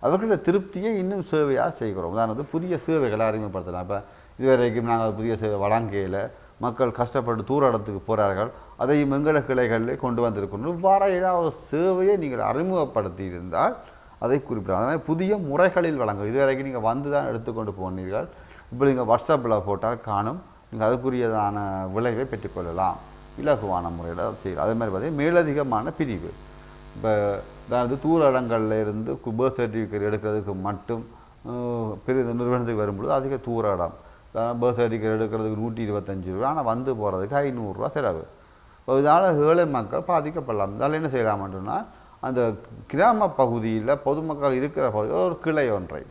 அவர்களுடைய திருப்தியை இன்னும் சேவையாக செய்கிறோம். உதாரணத்துக்கு புதிய சேவைகளை அறிமுகப்படுத்தலாம். இப்போ இதுவரைக்கும் நாங்கள் புதிய சேவை வழங்கையில் மக்கள் கஷ்டப்பட்டு தூர இடத்துக்கு போகிறார்கள், அதையும் எங்கள கிளைகளிலே கொண்டு வந்திருக்கணும். இவ்வாறு ஏதாவது சேவையை நீங்கள் அறிமுகப்படுத்தி இருந்தால் அதை குறிப்பிடலாம். அதே மாதிரி புதிய முறைகளில் வழங்கும். இதுவரைக்கும் நீங்கள் வந்து தான் எடுத்துக்கொண்டு போனீர்கள், இப்போ நீங்கள் வாட்ஸ்அப்பில் போட்டால் காணும், நீங்கள் அதுக்குரியதான விளைவை பெற்றுக்கொள்ளலாம். இலகுவான முறையில் செய்யலாம். அதே மாதிரி பார்த்தீங்கன்னா மேலதிகமான பிரிவு. இப்போ அதாவது தூர இடங்களில் இருந்து பர்த் சர்டிஃபிகேட் எடுக்கிறதுக்கு மட்டும் பெரிய நிறுவனத்துக்கு வரும்பொழுது அதிக தூர இடம், பர்த் சர்டிஃபிகேட் எடுக்கிறதுக்கு 125 ரூபா, ஆனால் வந்து போகிறதுக்கு 500 ரூபா செலவு. இப்போ இதனால் ஏழை மக்கள் பாதிக்கப்படலாம். இதனால் என்ன செய்யலாம்னா அந்த கிராம பகுதியில் பொதுமக்கள் இருக்கிற பகுதியில் ஒரு கிளை ஒன்றை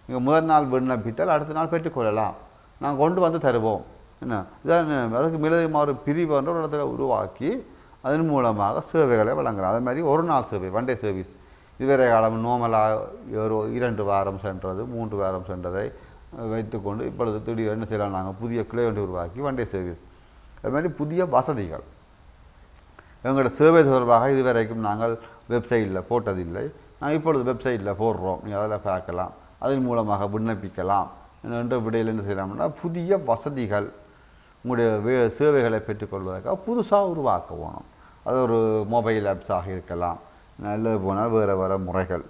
நீங்கள் முதல் நாள் விண்ணப்பித்தால் அடுத்த நாள் பெற்றுக்கொள்ளலாம், நாங்கள் கொண்டு வந்து தருவோம். என்ன இதான் அதுக்கு மேலதிகமாக ஒரு பிரிவு என்ற ஒரு இடத்துல உருவாக்கி அதன் மூலமாக சேவைகளை வழங்கலாம். அதே மாதிரி ஒரு நாள் சேவை, ஒன் டே சர்வீஸ். இதுவரை காலம் நோமலாக ஒரு 2 வாரம் சென்றது, 3 வாரம் சென்றதை வைத்துக்கொண்டு இப்பொழுது திடீர் என்ன செய்யலாம், நாங்கள் புதிய கிளை ஒன்று உருவாக்கி ஒன் டே சர்வீஸ். அது மாதிரி புதிய வசதிகள் எங்களோட சேவை தொடர்பாக இதுவரைக்கும் நாங்கள் வெப்சைட்டில் போட்டதில்லை, நாங்கள் இப்பொழுது வெப்சைட்டில் போடுறோம், நீங்கள் அதில் பார்க்கலாம், அதன் மூலமாக விண்ணப்பிக்கலாம் என்ற விடையில் என்ன செய்யலாம்னா புதிய வசதிகள் உங்களுடைய சேவைகளை பெற்றுக்கொள்வதற்காக புதுசாக உருவாக்க வேணும். அது ஒரு மொபைல் ஆப்ஸாக இருக்கலாம், நல்லது போனால் வேறு வேறு முறைகள்,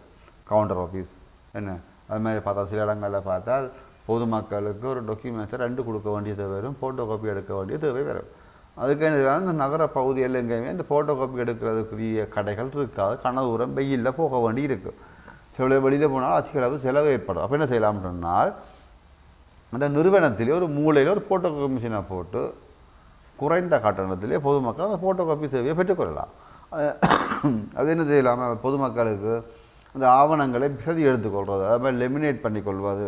கவுண்டர் ஆஃபீஸ் என்ன அது மாதிரி பார்த்தா சில இடங்களில் பார்த்தால் பொதுமக்களுக்கு ஒரு டாக்குமெண்ட்ஸை 2 கொடுக்க வேண்டியது வரும், ஃபோட்டோ காப்பி எடுக்க வேண்டிய தேவை வரும். அதுக்கு என்ன இந்த நகர பகுதியில் எங்கேயுமே இந்த ஃபோட்டோ காப்பி எடுக்கிறதுக்குரிய கடைகள் இருக்காது, கனதூரம் வெயிலில் போக வேண்டி இருக்குது. சில வெளியில் போனால் அதிக அளவு செலவு ஏற்படும். அப்போ என்ன செய்யலாம்னு சொன்னால் அந்த நிறுவனத்திலே ஒரு மூலையில் ஒரு ஃபோட்டோ காப்பி மிஷினை போட்டு குறைந்த கட்டணத்திலே பொதுமக்கள் அந்த ஃபோட்டோ காப்பி சேவையை பெற்றுக்கொள்ளலாம். அது என்ன செய்யலாம், பொதுமக்களுக்கு அந்த ஆவணங்களை பிரதி எடுத்துக்கொள்வது, அது மாதிரி லெமினேட் பண்ணிக்கொள்வது.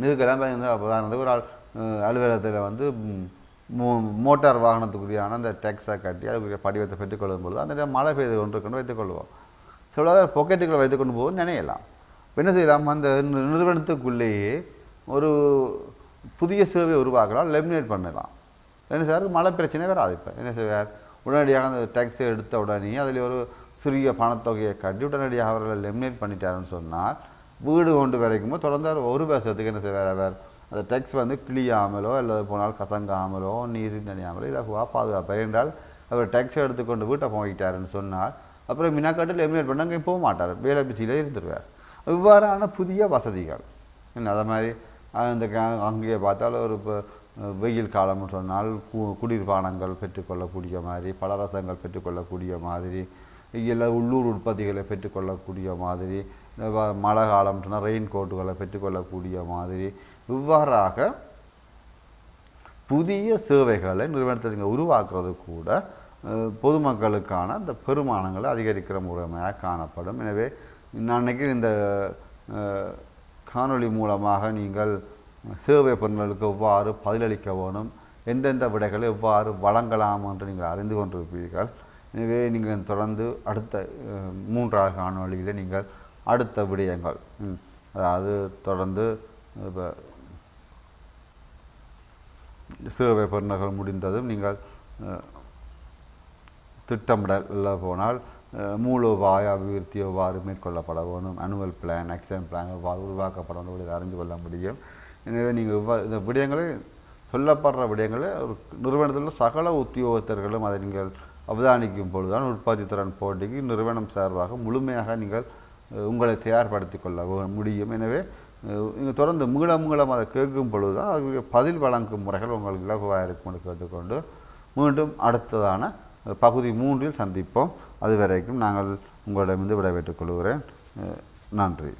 இதுக்கெல்லாம் உதாரணத்துக்கு ஒரு அலுவலகத்தில் வந்து மோட்டார் வாகனத்துக்குரியான அந்த டேக்ஸை கட்டி அதுக்குரிய படிவத்தை பெற்றுக்கொள்ளும் பொழுது அந்த மழை பெய்து கொண்டு கொண்டு வைத்துக்கொள்வோம். சில பொக்கெட்டுகளை வைத்துக்கொண்டு போது நினையலாம். இப்போ என்ன செய்யலாம், அந்த நிறுவனத்துக்குள்ளேயே ஒரு புதிய சேவை உருவாக்கலாம், லெமினேட் பண்ணலாம். என்ன சார் மழை பிரச்சனை வராது. இப்போ என்ன செய்வார், உடனடியாக அந்த டேக்ஸை எடுத்த உடனே அதில் ஒரு சிறிய பணத்தொகையை கட்டி உடனடியாக அவர்களை லெமினேட் பண்ணிட்டாருன்னு சொன்னால் வீடு கொண்டு வரைக்குமோ தொடர்ந்து ஒரு வருஷத்துக்கு என்ன செய்வார், அவர் அந்த டேக்ஸ் வந்து கிளியாமலோ அல்லது போனால் கசங்காமலோ நீர் நனையாமலோ இலகுவாக பாதுகாப்பார். என்றால் அவர் டேக்ஸை எடுத்துக்கொண்டு வீட்டை போயிட்டாருன்னு சொன்னால் அப்புறம் மினாக்காட்டு லெமினேட் பண்ண அங்கே போக மாட்டார், வேலை பிசியிலே இருந்துருவார். இவ்வாறான புதிய வசதிகள் என்ன அதை மாதிரி அந்த அங்கேயே பார்த்தாலும் ஒரு இப்போ வெயில் காலம்னு சொன்னால் குளிர்பானங்கள் பெற்றுக்கொள்ளக்கூடிய மாதிரி, பலரசங்கள் பெற்றுக்கொள்ளக்கூடிய மாதிரி, இல்லை உள்ளூர் உற்பத்திகளை பெற்றுக்கொள்ளக்கூடிய மாதிரி, மழை காலம் சொன்னால் ரெயின் கோட்டுகளை பெற்றுக்கொள்ளக்கூடிய மாதிரி, இவ்வாறாக புதிய சேவைகளை நிறுவனத்தை உருவாக்குறது கூட பொதுமக்களுக்கான அந்த பெருமானங்களை அதிகரிக்கிற முறைமையாக காணப்படும். எனவே நான் நினைக்கிறேன் இந்த காணொளி மூலமாக நீங்கள் சேவை பெறுநர்களுக்கு எவ்வாறு பதிலளிக்க வேணும், எந்தெந்த விடைகளை எவ்வாறு வழங்கலாம் என்று நீங்கள் அறிந்து கொண்டிருப்பீர்கள். எனவே நீங்கள் தொடர்ந்து அடுத்த 3வது காணொளியில் நீங்கள் அடுத்த விடயங்கள், அதாவது தொடர்ந்து இப்போ சேவை பெறுநர்கள் முடிந்ததும் நீங்கள் திட்டமிடல போனால் மூலோபாய அபிவிருத்தி எவ்வாறு மேற்கொள்ளப்பட வேணும், அனுவல் பிளான், ஆக்ஷன் பிளான் எவ்வாறு உருவாக்கப்பட வேண்டும் அறிந்து கொள்ள முடியும். எனவே நீங்கள் இந்த விடயங்களை சொல்லப்படுற விடயங்களை ஒரு நிறுவனத்தில் சகல உத்தியோகத்தர்களும் அதை நீங்கள் அவதானிக்கும் பொழுதுதான் உற்பத்தி திறன் போட்டிக்கு நிறுவனம் சார்பாக முழுமையாக நீங்கள் உங்களை தயார்படுத்தி கொள்ள முடியும். எனவே நீங்கள் தொடர்ந்து மீளம் அதை கேட்கும் பொழுது தான் அதுக்கு பதில் வழங்கும் முறைகள் உங்களுக்கு இலகுவாக இருக்கும் என்று கேட்டுக்கொண்டு மீண்டும் அடுத்ததான பகுதி 3இல் சந்திப்போம். அது வரைக்கும் நாங்கள் உங்களிடமிருந்து விடைபெற்றுக் கொள்கிறேன். நன்றி.